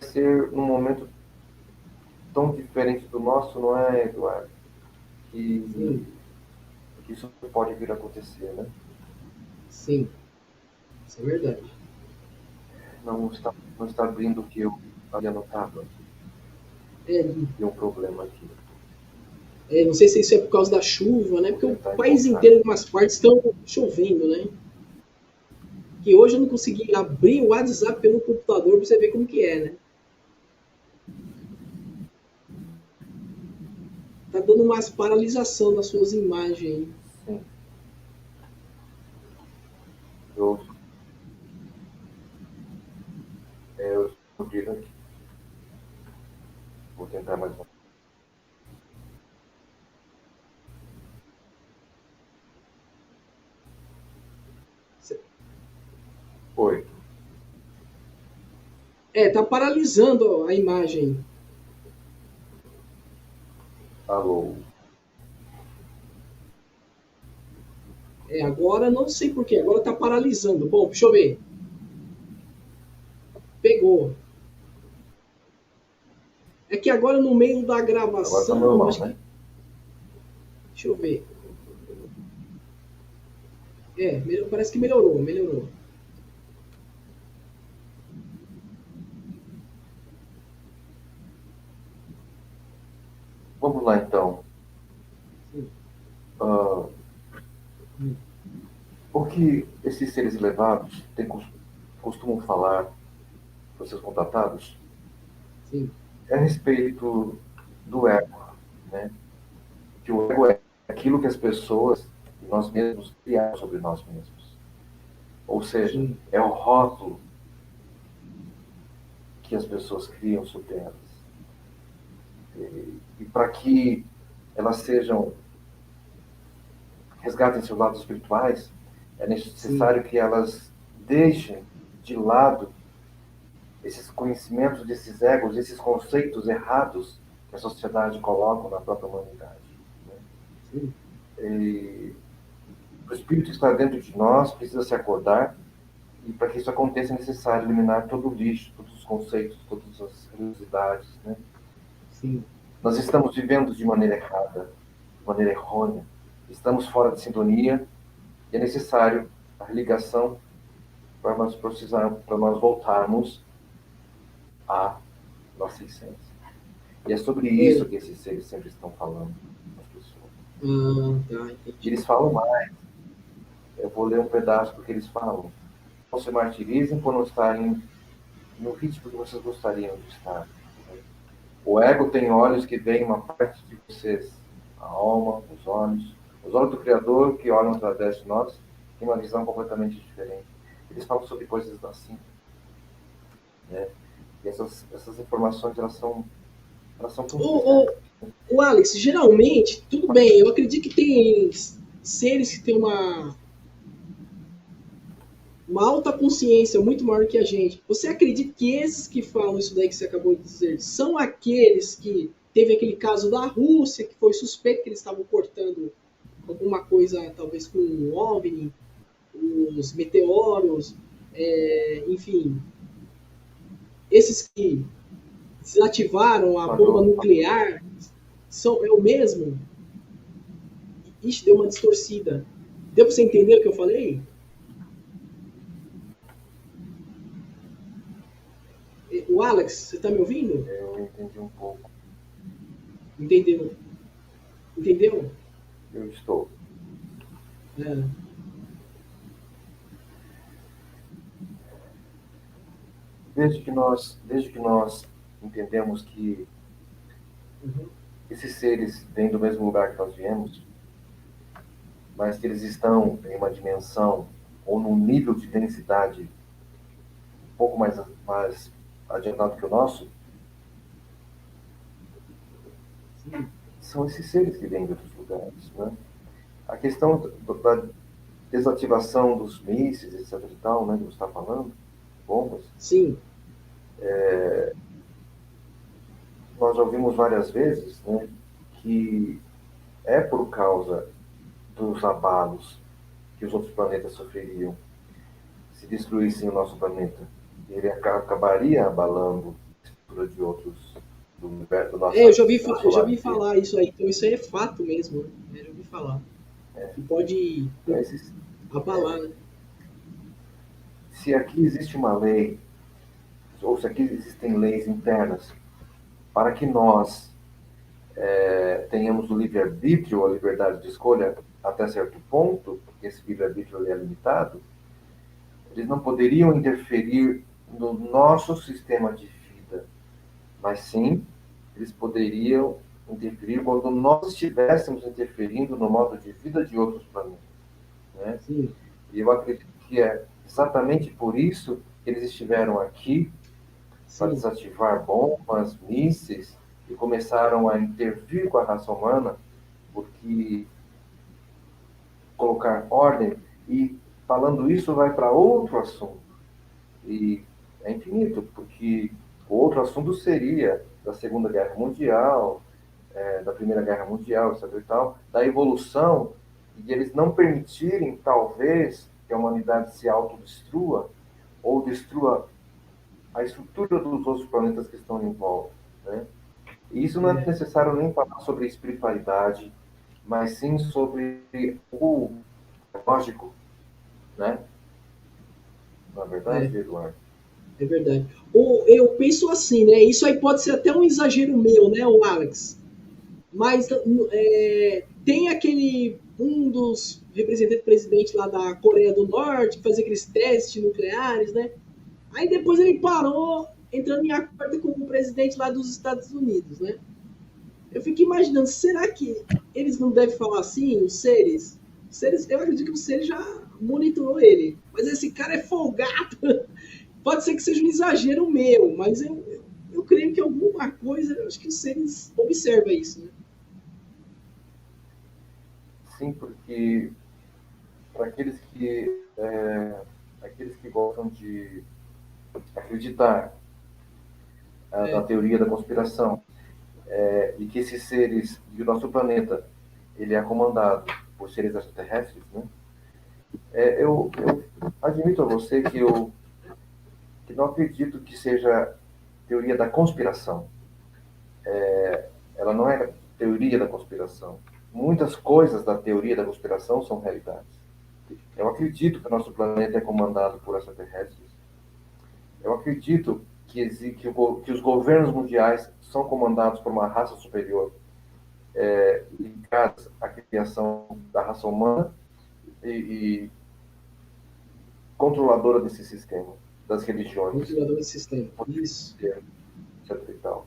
vai ser num momento tão diferente do nosso, não é, Eduardo? Que, sim, que isso pode vir a acontecer, né? sim. Isso é verdade. Não está abrindo o que eu havia notado. É, Tem um problema aqui. não sei se isso é por causa da chuva, né? Vou Porque o tentar país encontrar. inteiro, em algumas partes, estão chovendo, né? Que hoje eu não consegui abrir o WhatsApp pelo computador para você ver como que é, né? Tá dando umas paralisação nas suas imagens aí. Sim, eu, eu descobri aqui. Vou tentar mais uma. Oi, Tá paralisando ó, a imagem. alô. Agora não sei porquê, agora tá paralisando. Bom, deixa eu ver. Pegou. É que agora no meio da Agora está gravação, normal, acho né? que. Deixa eu ver. Parece que melhorou, melhorou. Vamos lá, então. Sim. Uh, Hum, o que esses seres elevados costumam falar para os seus contatados sim, é a respeito do ego, né? Que o ego é aquilo que as pessoas, nós mesmos, criamos sobre nós mesmos. Ou seja, sim, é o rótulo que as pessoas criam sobre elas. E para que elas sejam, resgatem seus lados espirituais, é sim, necessário que elas deixem de lado esses conhecimentos desses egos, esses conceitos errados que a sociedade coloca na própria humanidade. Né? sim, E o espírito que está dentro de nós precisa se acordar, e para que isso aconteça é necessário eliminar todo o lixo, todos os conceitos, todas as religiosidades. Né? sim. Nós estamos vivendo de maneira errada, de maneira errônea, estamos fora de sintonia, e é necessário a religação para nós voltarmos à nossa essência. E é sobre É, isso que esses seres sempre estão falando com as pessoas. tá, E entendi. eles falam mais. Eu vou ler um pedaço do que eles falam. Não se martirizem por não estarem no ritmo que vocês gostariam de estar. O ego tem olhos que veem uma parte de vocês, a alma, os olhos do Criador que olham através de nós, têm uma visão completamente diferente. Eles falam sobre coisas assim, né? E essas informações, elas são tão O, especiais. o, o Alex, geralmente, tudo bem, eu acredito que tem seres que têm uma alta consciência muito maior que a gente. Você acredita que esses que falam isso daí que você acabou de dizer são aqueles que teve aquele caso da Rússia, que foi suspeito que eles estavam cortando alguma coisa, talvez com o OVNI, os meteoros, enfim, esses que desativaram a bomba Quando, nuclear, é o mesmo? Ixi, deu uma distorcida. Deu pra você entender o que eu falei? O Alex, você tá me ouvindo? eu entendi um pouco, Entendeu? Entendeu? eu estou. É. Desde que nós entendemos que Uhum. esses seres vêm do mesmo lugar que nós viemos, mas que eles estão em uma dimensão ou num nível de densidade um pouco mais adiantado que o nosso, Sim, são esses seres que vêm de outros lugares, né? A questão da desativação dos mísseis, etc. e tal, né, que você está falando, bombas, sim, nós já ouvimos várias vezes, né, que é por causa dos abalos que os outros planetas sofreriam se destruíssem o nosso planeta. Ele acabaria abalando a estrutura de outros do universo, do nosso eu sistema eu já solar vi inteiro. falar isso aí. Então isso aí é fato mesmo, né? Eu já ouvi falar. Que pode Então, esses, abalar, né? se aqui existe uma lei, ou se aqui existem leis internas, para que nós tenhamos o livre-arbítrio, a liberdade de escolha até certo ponto, porque esse livre-arbítrio é limitado, eles não poderiam interferir no nosso sistema de vida, mas sim, eles poderiam interferir quando nós estivéssemos interferindo no modo de vida de outros planetas, né? Sim, E eu acredito que é exatamente por isso que eles estiveram aqui para sim. desativar bombas, mísseis, e começaram a intervir com a raça humana, porque colocar ordem, e falando isso vai para outro assunto, e é infinito, porque o outro assunto seria da Segunda Guerra Mundial, da Primeira Guerra Mundial, etc. e tal, da evolução, e de eles não permitirem, talvez, que a humanidade se autodestrua, ou destrua a estrutura dos outros planetas que estão em volta, né? E isso não é É, necessário nem falar sobre espiritualidade, mas sim sobre o lógico, né? Na é, verdade, Eduardo. é verdade. Eu penso assim, né? Isso aí pode ser até um exagero meu, né, o Alex? Mas tem aquele um dos representantes presidente lá da Coreia do Norte que fazia aqueles testes nucleares, né? Aí depois ele parou entrando em acordo com o presidente lá dos Estados Unidos, né? Eu fico imaginando, será que eles não devem falar assim, os seres? Os seres, eu acredito que o seres já monitorou ele. Mas esse cara é folgado. Pode ser que seja um exagero meu, mas eu creio que alguma coisa, eu acho que os seres observam isso, né? Sim, porque para aqueles que gostam de acreditar na É, teoria da conspiração, e que esses seres do nosso planeta ele é comandado por seres extraterrestres, né? Eu admito a você que não acredito que seja teoria da conspiração. Ela não é teoria da conspiração. Muitas coisas da teoria da conspiração são realidades. Eu acredito que o nosso planeta é comandado por extraterrestres. Eu acredito que os governos mundiais são comandados por uma raça superior, ligadas à criação da raça humana e controladora desse sistema. das religiões. Ventilador de sistema. Isso. Etc. E tal.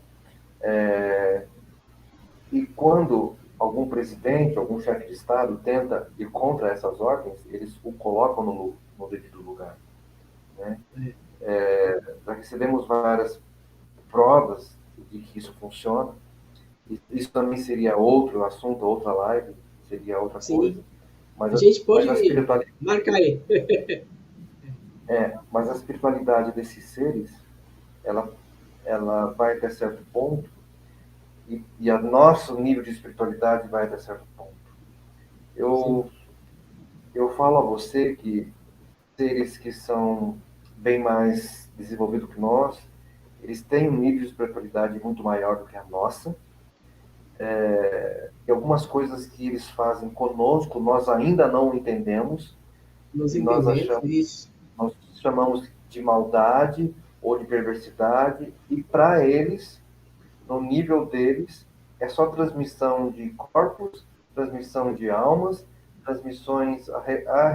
E quando algum presidente, algum chefe de Estado tenta ir contra essas ordens, eles o colocam no devido lugar. Né? Já recebemos várias provas de que isso funciona. Isso também seria outro assunto, outra live, seria outra coisa. Sim. Mas A gente pode a espiritualidade, marcar aí. mas a espiritualidade desses seres, ela vai até certo ponto, e o nosso nível de espiritualidade vai até certo ponto. Eu falo a você que seres que são bem mais desenvolvidos que nós, eles têm um nível de espiritualidade muito maior do que a nossa. E algumas coisas que eles fazem conosco, nós ainda não entendemos, Nos e entendemos, isso. nós chamamos de maldade ou de perversidade, e para eles, no nível deles, é só transmissão de corpos, transmissão de almas, transmissões,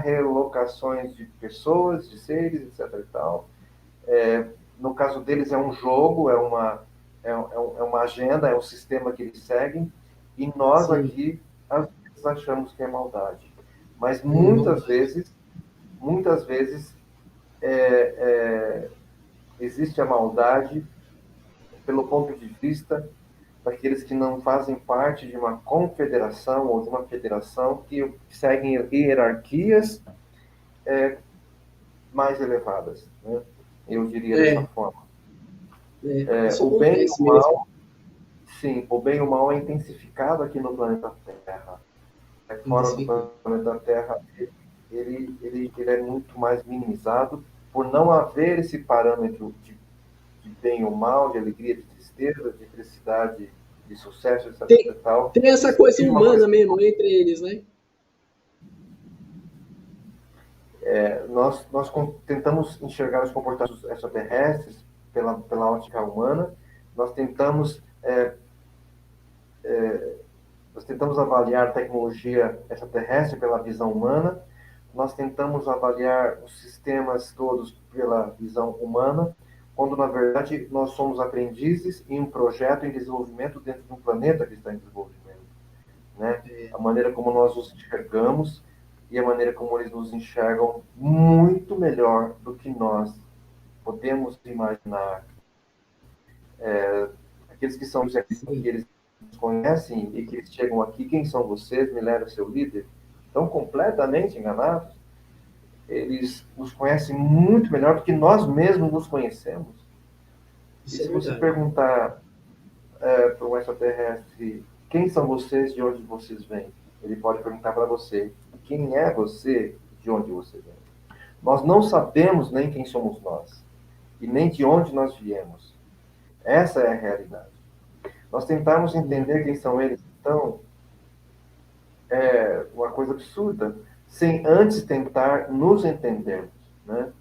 relocações de pessoas, de seres, etc. E tal. No caso deles é um jogo, é uma agenda, é um sistema que eles seguem, e nós Sim. aqui às vezes achamos que é maldade. Mas Maldade. muitas vezes existe a maldade pelo ponto de vista daqueles que não fazem parte de uma confederação ou de uma federação que seguem hierarquias mais elevadas, né? Eu diria dessa forma. Isso O bem e acontece o mesmo. mal, sim, o bem e o mal é intensificado aqui no planeta Terra. Fora do Intensificado. planeta Terra, ele é muito mais minimizado por não haver esse parâmetro de bem ou mal, de alegria, de tristeza, de felicidade, de sucesso, etc. E Tem, tal. tem essa coisa Existe uma humana coisa. mesmo entre eles, né? Nós tentamos enxergar os comportamentos extraterrestres pela ótica humana. Nós tentamos Nós tentamos avaliar a tecnologia extraterrestre pela visão humana, nós tentamos avaliar os sistemas todos pela visão humana, quando na verdade nós somos aprendizes em um projeto em desenvolvimento dentro de um planeta que está em desenvolvimento. Né? A maneira como nós os enxergamos e a maneira como eles nos enxergam muito melhor do que nós podemos imaginar. Aqueles que são que eles conhecem e que eles chegam aqui, quem são vocês? Me leva seu líder. Estão completamente enganados. Eles nos conhecem muito melhor do que nós mesmos nos conhecemos. E Isso é se você verdade. perguntar para um extraterrestre quem são vocês, de onde vocês vêm, ele pode perguntar para você quem é você, de onde você vem. Nós não sabemos nem quem somos nós e nem de onde nós viemos. Essa é a realidade. Nós tentamos entender quem são eles, então, é uma coisa absurda, sem antes tentar nos entendermos, né?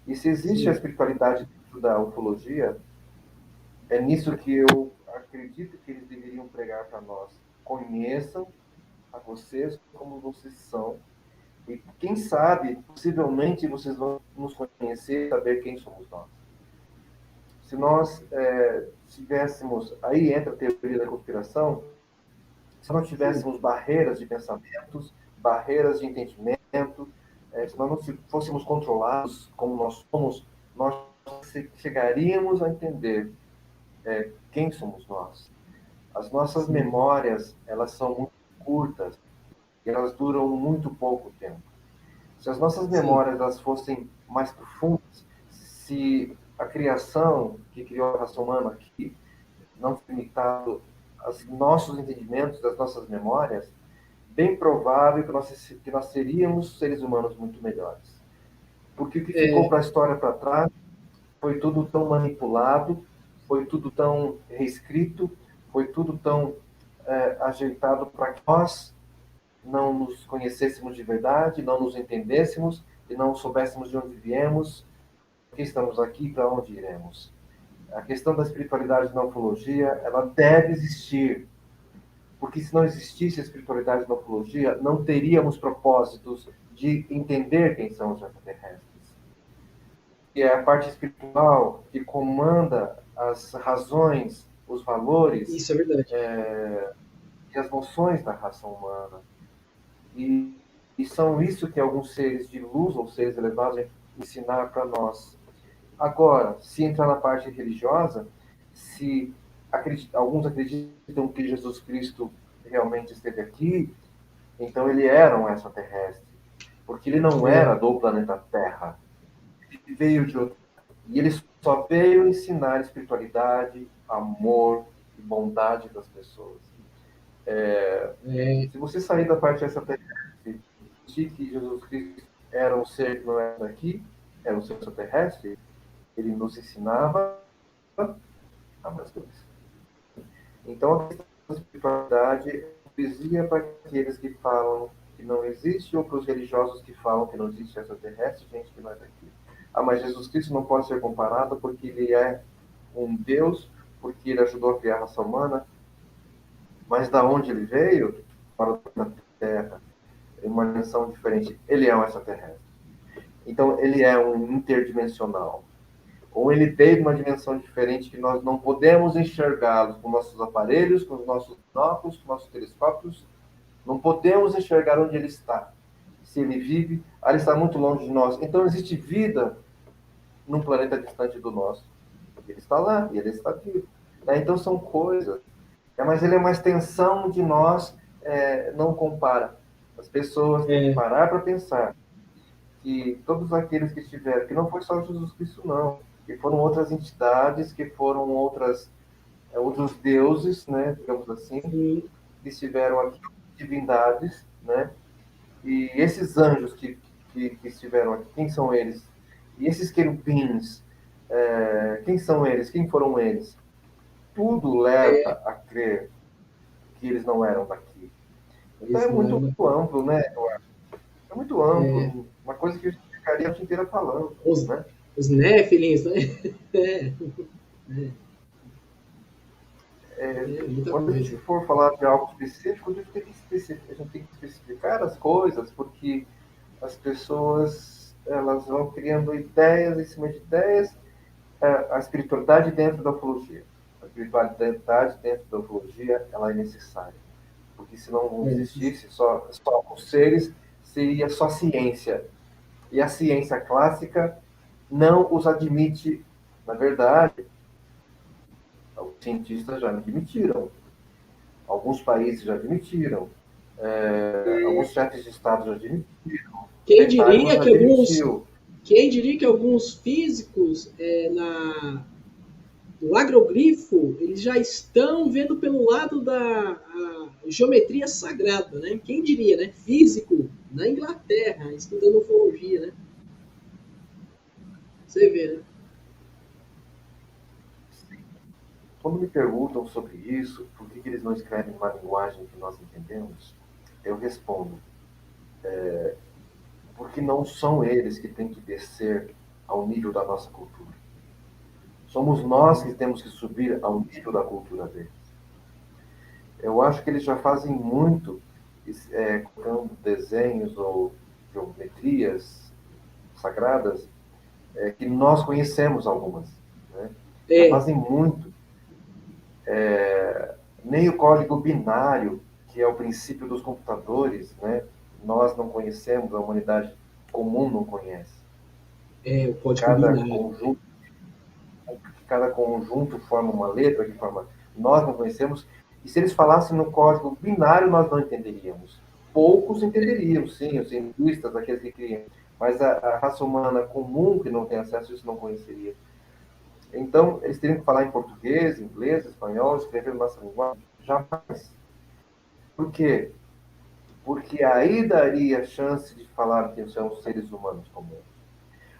E se existe a Sim. espiritualidade dentro da ufologia, é nisso que eu acredito que eles deveriam pregar para nós. Conheçam a vocês como vocês são, e quem sabe, possivelmente, vocês vão nos conhecer e saber quem somos nós. Se nós tivéssemos, aí entra a teoria da conspiração, se não tivéssemos barreiras de pensamentos, barreiras de entendimento, se nós não fôssemos controlados como nós somos, nós chegaríamos a entender quem somos nós. As nossas memórias, elas são muito curtas e elas duram muito pouco tempo. Se as nossas memórias elas fossem mais profundas, se a criação que criou a raça humana aqui não foi limitado aos nossos entendimentos, das nossas memórias, bem provável que nós seríamos seres humanos muito melhores. Porque o que ficou para a história para trás foi tudo tão manipulado, foi tudo tão reescrito, foi tudo tão ajeitado para que nós não nos conhecêssemos de verdade, não nos entendêssemos e não soubéssemos de onde viemos, por que estamos aqui e para onde iremos. A questão da espiritualidade na ufologia, ela deve existir, porque se não existisse a espiritualidade na ufologia, não teríamos propósitos de entender quem são os extraterrestres. que é a parte espiritual que comanda as razões, os valores Isso é verdade. e as noções da raça humana. E, e são isso que alguns seres de luz ou seres elevados ensinaram para nós. Agora, se entrar na parte religiosa, se alguns acreditam que Jesus Cristo realmente esteve aqui, então ele era um extraterrestre, porque ele não É, era do planeta Terra, ele veio de outro. E ele só veio ensinar espiritualidade, amor e bondade das pessoas. é, Se você sair da parte extraterrestre, de que Jesus Cristo era um ser que não era daqui, era um ser extraterrestre, ele nos ensinava a mais coisas. Então, a questão da espiritualidade é poesia para aqueles que falam que não existe ou para os religiosos que falam que não existe extraterrestre, gente que não é daqui. Ah, mas Jesus Cristo não pode ser comparado porque ele é um Deus, porque ele ajudou a criar a raça humana, mas da onde ele veio, para o planeta Terra, em uma dimensão diferente, ele é um extraterrestre. Então, ele é um interdimensional. Ou ele veio de uma dimensão diferente que nós não podemos enxergá-lo com nossos aparelhos, com os nossos óculos, com nossos telescópios. Não podemos enxergar onde ele está. Se ele vive, ele está muito longe de nós. Então, existe vida num planeta distante do nosso. Ele está lá e ele está vivo. Então, são coisas. Mas ele é uma extensão de nós, não compara. As pessoas têm que é, parar para pensar que todos aqueles que estiveram, que não foi só Jesus Cristo, não, que foram outras entidades, que foram outros deuses, né, digamos assim, sim, que estiveram aqui, divindades, né, e esses anjos que estiveram aqui, quem são eles? E esses querubins, quem são eles? Quem foram eles? Tudo leva é, a crer que eles não eram daqui. Então é eles não muito eram daqui. amplo, né? É muito É, amplo, uma coisa que eu ficaria a noite inteira falando, os, né? os Néfilins, né? É, muita Quando a gente coisa. for falar de algo específico, a gente tem que especificar as coisas, porque as pessoas elas vão criando ideias em cima de ideias. A espiritualidade dentro da ufologia. A espiritualidade dentro da ufologia ela é necessária. Porque se não É, existisse só os seres, seria só ciência. E a ciência clássica não os admite. Na verdade, os cientistas já admitiram. Alguns países já admitiram. Alguns chefes de Estado já admitiram. quem Pentágono diria já que alguns, admitiu. quem diria que alguns físicos do agrogrifo eles já estão vendo pelo lado da geometria sagrada, né? Quem diria, né? Físico na Inglaterra estudando ufologia, né? Você vê, né? Quando me perguntam sobre isso, por que eles não escrevem uma linguagem que nós entendemos, eu respondo, porque não são eles que têm que descer ao nível da nossa cultura. Somos nós que temos que subir ao nível da cultura deles. Eu acho que eles já fazem muito, colocando desenhos ou geometrias sagradas, que nós conhecemos algumas. Né? Já É, fazem muito. Nem o código binário, que é o princípio dos computadores, né? Nós não conhecemos, a humanidade comum não conhece. o código Cada binário. conjunto, cada conjunto forma uma letra, que forma. Nós não conhecemos. E se eles falassem no código binário, nós não entenderíamos. Poucos entenderiam, sim, os cientistas, aqueles que criam. Mas a raça humana comum, que não tem acesso a isso, não conheceria. Então, eles teriam que falar em português, inglês, espanhol, escrever nossa linguagem? Jamais. Por quê? Porque aí daria chance de falar que são seres humanos comuns.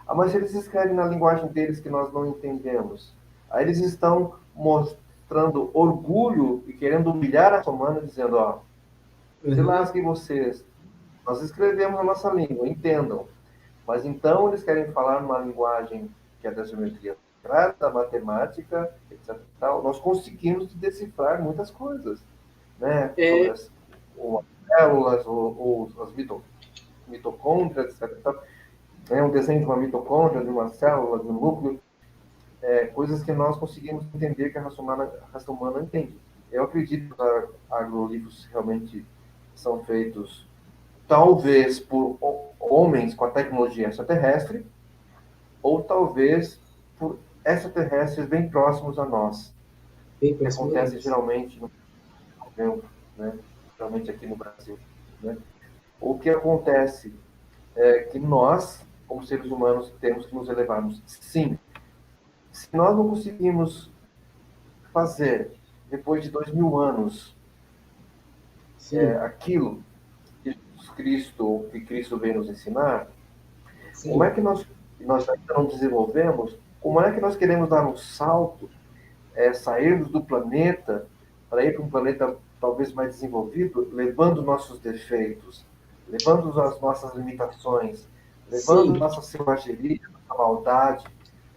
Ah, mas eles escrevem na linguagem deles que nós não entendemos. Aí eles estão mostrando orgulho e querendo humilhar a humana, dizendo, ó, se Uhum. lasquem vocês. Nós escrevemos a nossa língua, entendam. Mas então eles querem falar numa linguagem que é da geometria sagrada, da matemática, etc. Tal. Nós conseguimos decifrar muitas coisas, né? Sobre É, as células, ou as mitocôndrias, etc. Tal. É um desenho de uma mitocôndria, de uma célula, de um núcleo, coisas que nós conseguimos entender que a raça humana entende. Eu acredito que os agrolifos realmente são feitos, talvez, por homens com a tecnologia extraterrestre, ou talvez por extraterrestres bem próximos a nós, Bem que próximo a acontece nós. geralmente no tempo, né? Geralmente aqui no Brasil. Né? O que acontece é que nós, como seres humanos, temos que nos elevarmos. Sim, se nós não conseguimos fazer, depois de 2000 anos, Sim, aquilo que Jesus Cristo, ou que Cristo veio nos ensinar, como é sim, que nós ainda não desenvolvemos, como é que nós queremos dar um salto, sairmos do planeta para ir para um planeta talvez mais desenvolvido, levando nossos defeitos, levando as nossas limitações, levando sim, nossa selvageria, nossa maldade,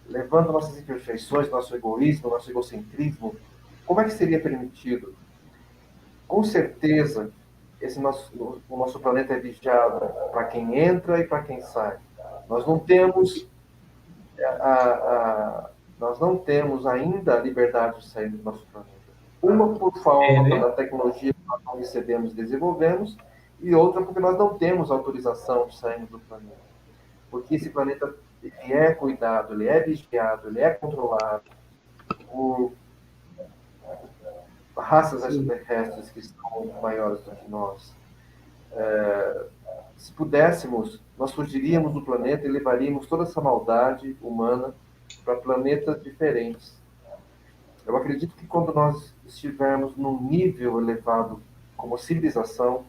levando nossas imperfeições, nosso egoísmo, nosso egocentrismo. Como é que seria permitido? Com certeza, o nosso planeta é vigiado para quem entra e para quem sai. Nós não temos nós não temos ainda a liberdade de sair do nosso planeta. Uma por falta né? da tecnologia que nós não recebemos e desenvolvemos, e outra porque nós não temos autorização de sair do planeta. Porque esse planeta ele é cuidado, ele é vigiado, ele é controlado por raças Sim, extraterrestres que são maiores do que nós. Se pudéssemos, nós fugiríamos do planeta e levaríamos toda essa maldade humana para planetas diferentes. Eu acredito que quando nós estivermos num nível elevado como civilização,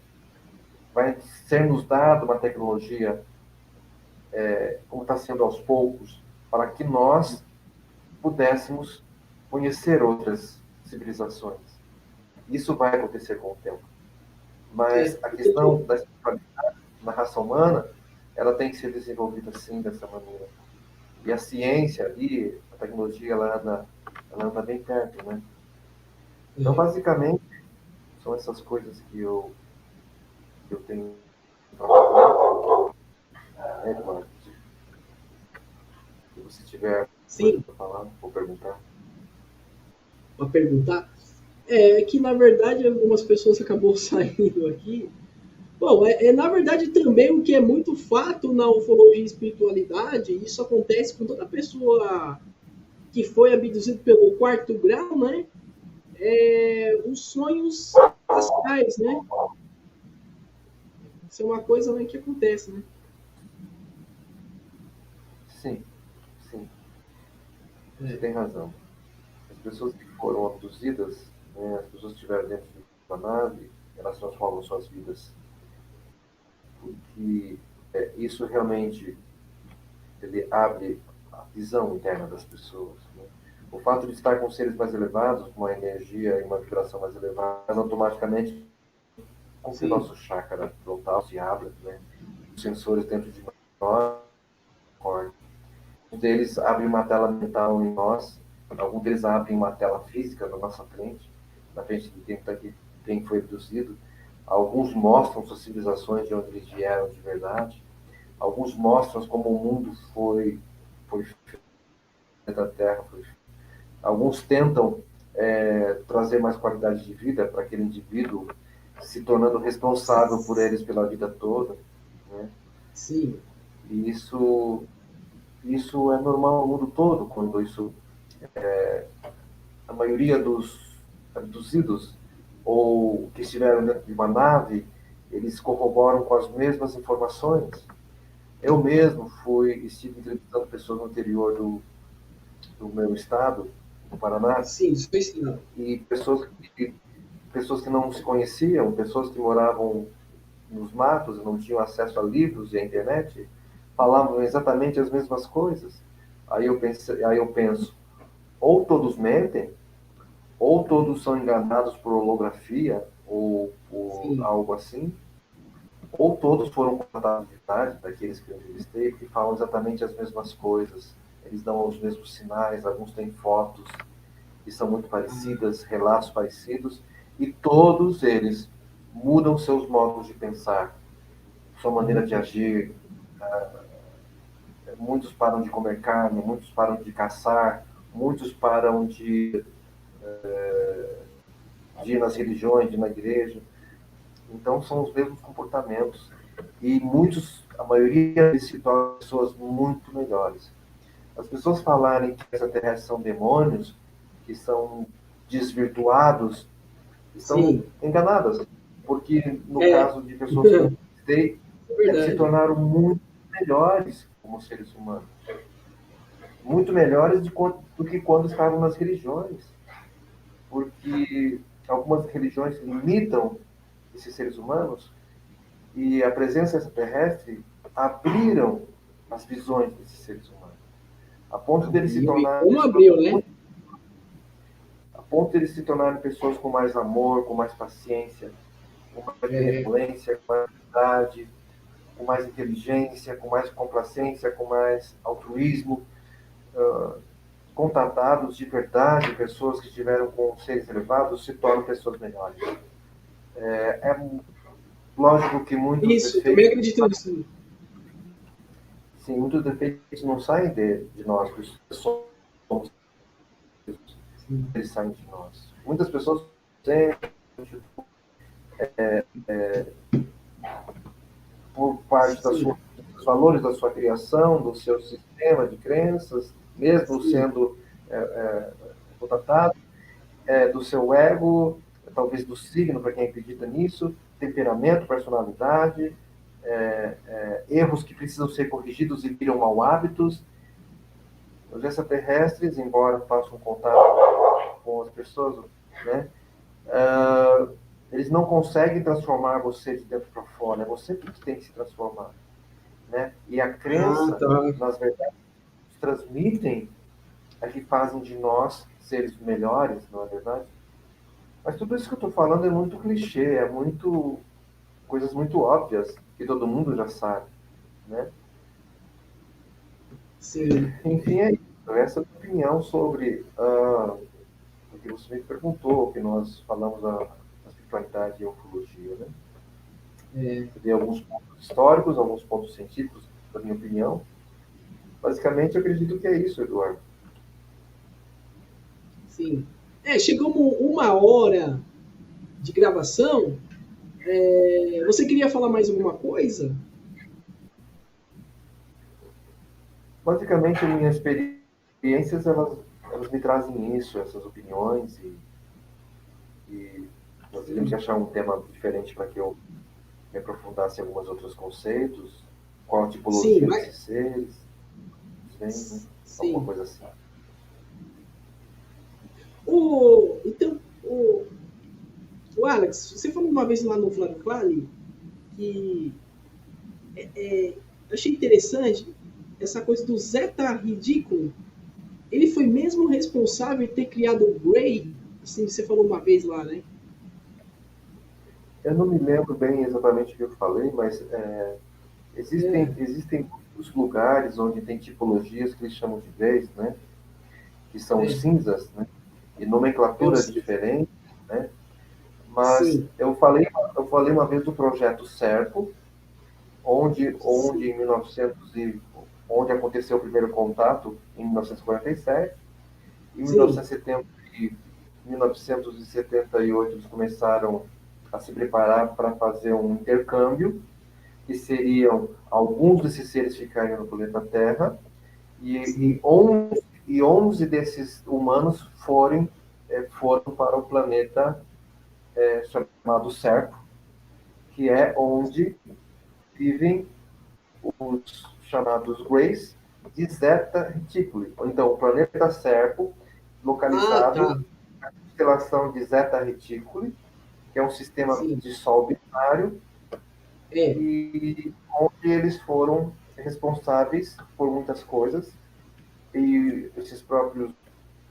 vai ser nos dado uma tecnologia, como está sendo aos poucos, para que nós pudéssemos conhecer outras civilizações. Isso vai acontecer com o tempo. Mas a questão da espiritualidade na raça humana, ela tem que ser desenvolvida assim, dessa maneira. E a ciência ali, a tecnologia, ela anda bem perto, né? Então, é. basicamente, são essas coisas que eu tenho para falar. Eduardo, se você tiver coisa Sim, para falar ou perguntar. para perguntar. É que, na verdade, algumas pessoas acabou saindo aqui. Bom, na verdade também o que é muito fato na ufologia e espiritualidade, isso acontece com toda pessoa que foi abduzido pelo quarto grau, né? Os sonhos astrais, né? Isso é uma coisa, né, que acontece, né? Sim, sim, você É, tem razão. As pessoas que foram abduzidas, né, as pessoas que estiveram dentro de uma nave, elas transformam suas vidas. Porque isso realmente ele abre a visão interna das pessoas. Né? O fato de estar com seres mais elevados, com uma energia e uma vibração mais elevada, automaticamente com que o sim, nosso chakra frontal se abra, né? Os sensores dentro de nós, um deles abre uma tela mental em nós, alguns deles abrem uma tela física na nossa frente, na frente de quem, tá aqui, quem foi abduzido. Alguns mostram suas civilizações de onde eles vieram de verdade. Alguns mostram como o mundo foi da Terra. Alguns tentam trazer mais qualidade de vida para aquele indivíduo, se tornando responsável por eles pela vida toda. Né? sim, E isso é normal no mundo todo, quando isso a maioria dos abduzidos ou que estiveram dentro de uma nave, eles corroboram com as mesmas informações. Eu mesmo estive entrevistando pessoas no interior do meu estado, do Paraná, sim, isso foi ensinado. e pessoas que não se conheciam, pessoas que moravam nos matos e não tinham acesso a livros e à internet, falavam exatamente as mesmas coisas. Aí eu penso, ou todos mentem, ou todos são enganados por holografia ou por Sim, algo assim, ou todos foram contatos de verdade, daqueles que eu entrevistei, que falam exatamente as mesmas coisas. Eles dão os mesmos sinais, alguns têm fotos que são muito ah, parecidas, relatos parecidos, e todos eles mudam seus modos de pensar, sua maneira de agir, muitos param de comer carne, muitos param de caçar, muitos param de ir nas religiões, de ir na igreja. Então, são os mesmos comportamentos. E muitos, a maioria deles se tornam pessoas muito melhores. As pessoas falarem que extraterrestres são demônios, que são desvirtuados, estão Sim. enganadas. Porque, no É, caso de pessoas que eu visitei, é eles se verdade. tornaram muito melhores como seres humanos. Muito melhores do que quando estavam nas religiões. Porque algumas religiões limitam esses seres humanos e a presença extraterrestre abriram as visões desses seres humanos, a ponto deles se Abriu. E tornarem como pessoas abriu, né? a ponto deles se tornarem pessoas com mais amor, com mais paciência, com mais É, benevolência, com mais verdade, com mais inteligência, com mais complacência, com mais altruísmo, contatados de verdade, pessoas que estiveram com seres elevados se tornam pessoas melhores. É lógico que muitos isso, também defeitos, acredito nisso. sim, muitos defeitos não saem de nós, somos, Sim. eles saem de nós. Muitas pessoas por parte Sim. dos valores da sua criação, do seu sistema de crenças, mesmo Sim. sendo contatado, do seu ego, talvez do signo, para quem acredita nisso, temperamento, personalidade, erros que precisam ser corrigidos e viram mal hábitos. Os extraterrestres, embora façam contato com as pessoas, né, eles não conseguem transformar você de dentro para fora, é você que tem que se transformar. Né? E a Ah, crença tá. nas verdades que transmitem é que fazem de nós seres melhores, não é verdade? Mas tudo isso que eu estou falando é muito clichê, é muito coisas muito óbvias que todo mundo já sabe, né? Sim. Enfim, é isso. Essa é a minha opinião sobre o que você me perguntou, o que nós falamos da espiritualidade e a ufologia, né? É, Eu dei alguns pontos históricos, alguns pontos científicos, da minha opinião. Basicamente, eu acredito que é isso, Eduardo. sim. Chegamos uma hora de gravação. Você queria falar mais alguma coisa? Basicamente, minhas experiências, elas me trazem isso, essas opiniões, e nós teríamos que Sim. achar um tema diferente para que eu me aprofundasse em alguns outros conceitos, qual a Sim, tipologia mas. desses seres, vem, né? Alguma Sim. coisa assim. Então, o Alex, você falou uma vez lá no Flávio Vale que eu achei interessante essa coisa do Zeta Ridículo. Ele foi mesmo responsável em ter criado o Grey, assim, você falou uma vez lá, né? Eu não me lembro bem exatamente o que eu falei, mas É, existem os lugares onde tem tipologias que eles chamam de Greys, né? Que são os é, cinzas, né? E é o nomenclaturas sim. diferentes, né? Mas Sim, eu falei uma vez do projeto Serpo, onde sim, em 1900 onde aconteceu o primeiro contato em 1947, em sim, 1970 e 1978 eles começaram a se preparar para fazer um intercâmbio, que seriam alguns desses seres ficariam no planeta Terra sim. 11 desses humanos foram para o planeta chamado Serpo, que é onde vivem os chamados Greys de Zeta Reticuli. Então, o planeta Serpo, Ah, localizado tá. na constelação de Zeta Reticuli, que é um sistema Sim. de Sol binário, É, e onde eles foram responsáveis por muitas coisas. E esses próprios,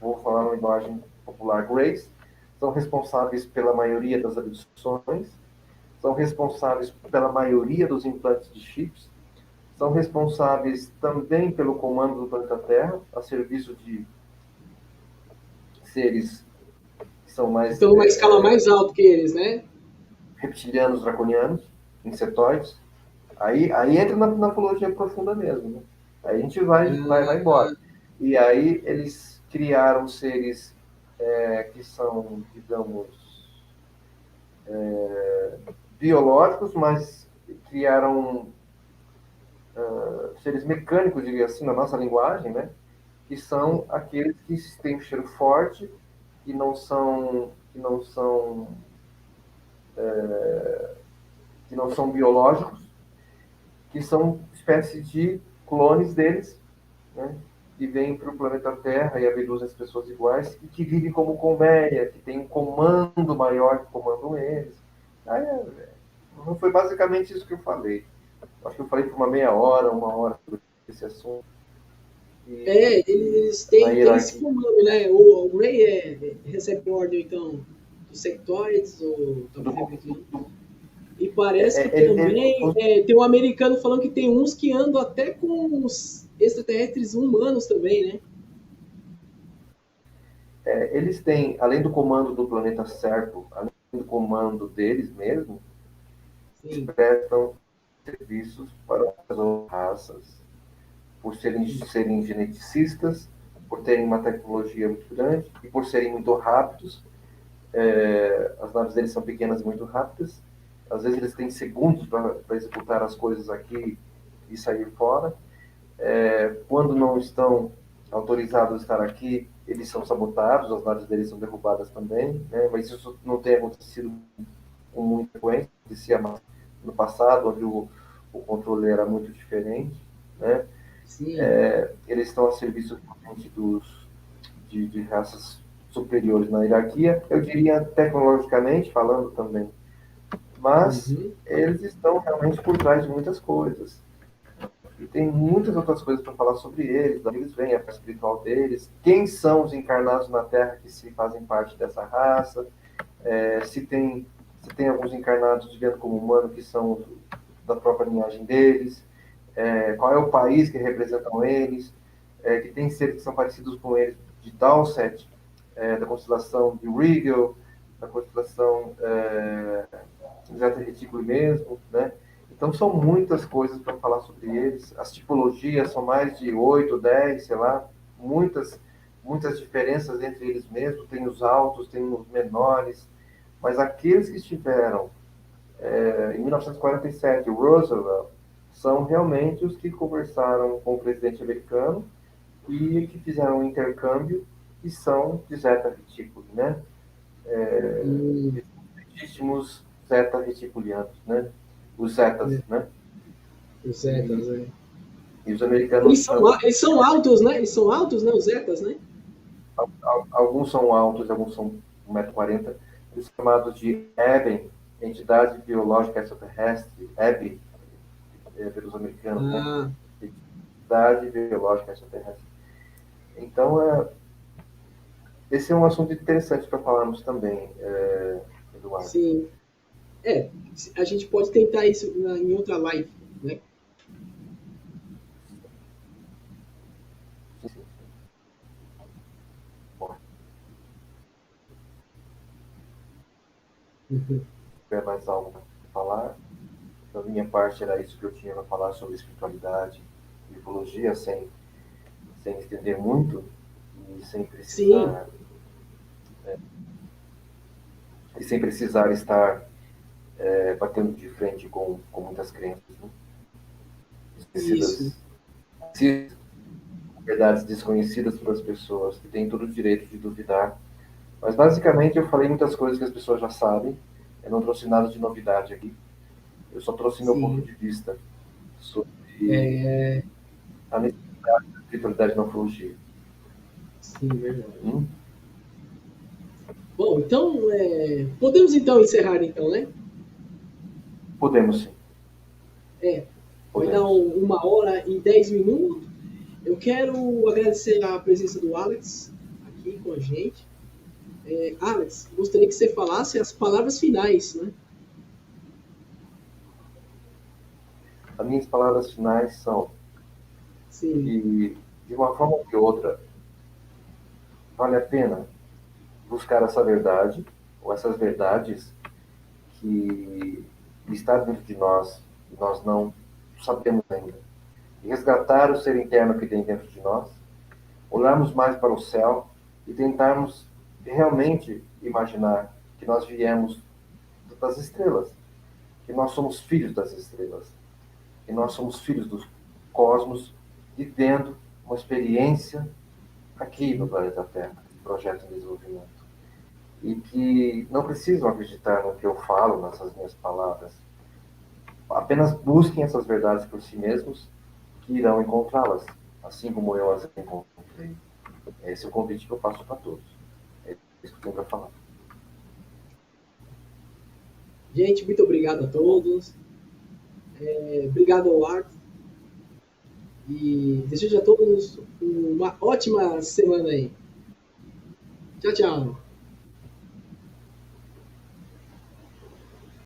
vou falar uma linguagem popular, Greys, são responsáveis pela maioria das abduções, são responsáveis pela maioria dos implantes de chips, são responsáveis também pelo comando do planeta Terra, a serviço de seres que são mais então numa escala mais alta que eles, né? reptilianos, draconianos, insetoides. Aí entra na ufologia profunda mesmo. Né? Aí a gente vai embora. E aí eles criaram seres que são, digamos, biológicos, mas criaram seres mecânicos, diria assim, na nossa linguagem, né? Que são aqueles que têm um cheiro forte, que não são biológicos, que são espécies de clones deles, né? Que vêm para o planeta Terra e abduzem as pessoas iguais e que vivem como colmeia, que tem um comando maior que comandam eles. Aí, não foi basicamente isso que eu falei. Acho que eu falei por uma hora sobre esse assunto. E Eles na têm esse hierarquia. comando, né? O Ray recebe ordem, então, dos sectoides, ou Do, talvez reptiliano. do, E parece que também tem um americano falando que tem uns que andam até com os extraterrestres humanos também, né? eles têm, além do comando do planeta Serpo, além do comando deles mesmos, eles Sim. prestam serviços para as outras raças, por serem geneticistas, por terem uma tecnologia muito grande e por serem muito rápidos. As naves deles são pequenas e muito rápidas. Às vezes eles têm segundos para executar as coisas aqui e sair fora. Quando não estão autorizados a estar aqui, eles são sabotados, as naves deles são derrubadas também, né? Mas isso não tem acontecido com muita frequência, acontecia mais no passado, onde o controle era muito diferente, né? Sim. Eles estão a serviço de raças superiores na hierarquia, eu diria tecnologicamente falando também, mas eles estão realmente por trás de muitas coisas. E tem muitas outras coisas para falar sobre eles, da onde eles vêm, a parte espiritual deles, quem são os encarnados na Terra que se fazem parte dessa raça, se tem alguns encarnados vivendo como humano que são da própria linhagem deles, qual é o país que representam eles, que tem seres que são parecidos com eles de Dowsett, da constelação de Rigel, da constelação Zeta Reticuli mesmo, né? Então são muitas coisas para falar sobre eles. As tipologias são mais de 8, 10, sei lá, muitas diferenças entre eles mesmos. Tem os altos, tem os menores, mas aqueles que estiveram em 1947, o Roosevelt, são realmente os que conversaram com o presidente americano e que fizeram um intercâmbio e são de Zeta Reticuli, né? Legítimos Zeta Reticulianos, né? Os Zetas, né? Os Zetas, né? E os americanos chamam. Eles são altos, né? Eles são altos, né? Os Zetas, né? Alguns são altos, alguns são 1,40 m. Eles são chamados de EBEN, Entidade Biológica Extraterrestre, EBE, pelos americanos, né? Entidade Biológica Extraterrestre. Então, esse é um assunto interessante para falarmos também, Eduardo. Sim. A gente pode tentar isso em outra live, né? Sim, sim. Bom, se tiver mais algo para falar, da minha parte era isso que eu tinha para falar sobre espiritualidade e ufologia, sem estender muito e sem precisar, e sem precisar estar batendo de frente com muitas crenças, né? Isso. Verdades desconhecidas pelas pessoas, que têm todo o direito de duvidar. Mas, basicamente, eu falei muitas coisas que as pessoas já sabem. Eu não trouxe nada de novidade aqui. Eu só trouxe meu ponto de vista sobre a necessidade da espiritualidade na ufologia. Sim, verdade. Bom, então, podemos então encerrar, então, né? Podemos, sim. Vai dar 1h10. Eu quero agradecer a presença do Alex aqui com a gente. Alex, gostaria que você falasse as palavras finais, né? As minhas palavras finais são que, de uma forma ou de outra, vale a pena buscar essa verdade, ou essas verdades que está dentro de nós, e nós não sabemos ainda. resgatar o ser interno que tem dentro de nós, olharmos mais para o céu e tentarmos realmente imaginar que nós viemos das estrelas, que nós somos filhos das estrelas, que nós somos filhos do cosmos, vivendo uma experiência aqui no planeta Terra, projeto de desenvolvimento. E que não precisam acreditar no que eu falo, nessas minhas palavras. Apenas busquem essas verdades por si mesmos, que irão encontrá-las, assim como eu as encontrei. Esse é o convite que eu faço para todos. É isso que eu tenho para falar. Gente, muito obrigado a todos. Obrigado ao Alex. E desejo a todos uma ótima semana aí. Tchau, tchau.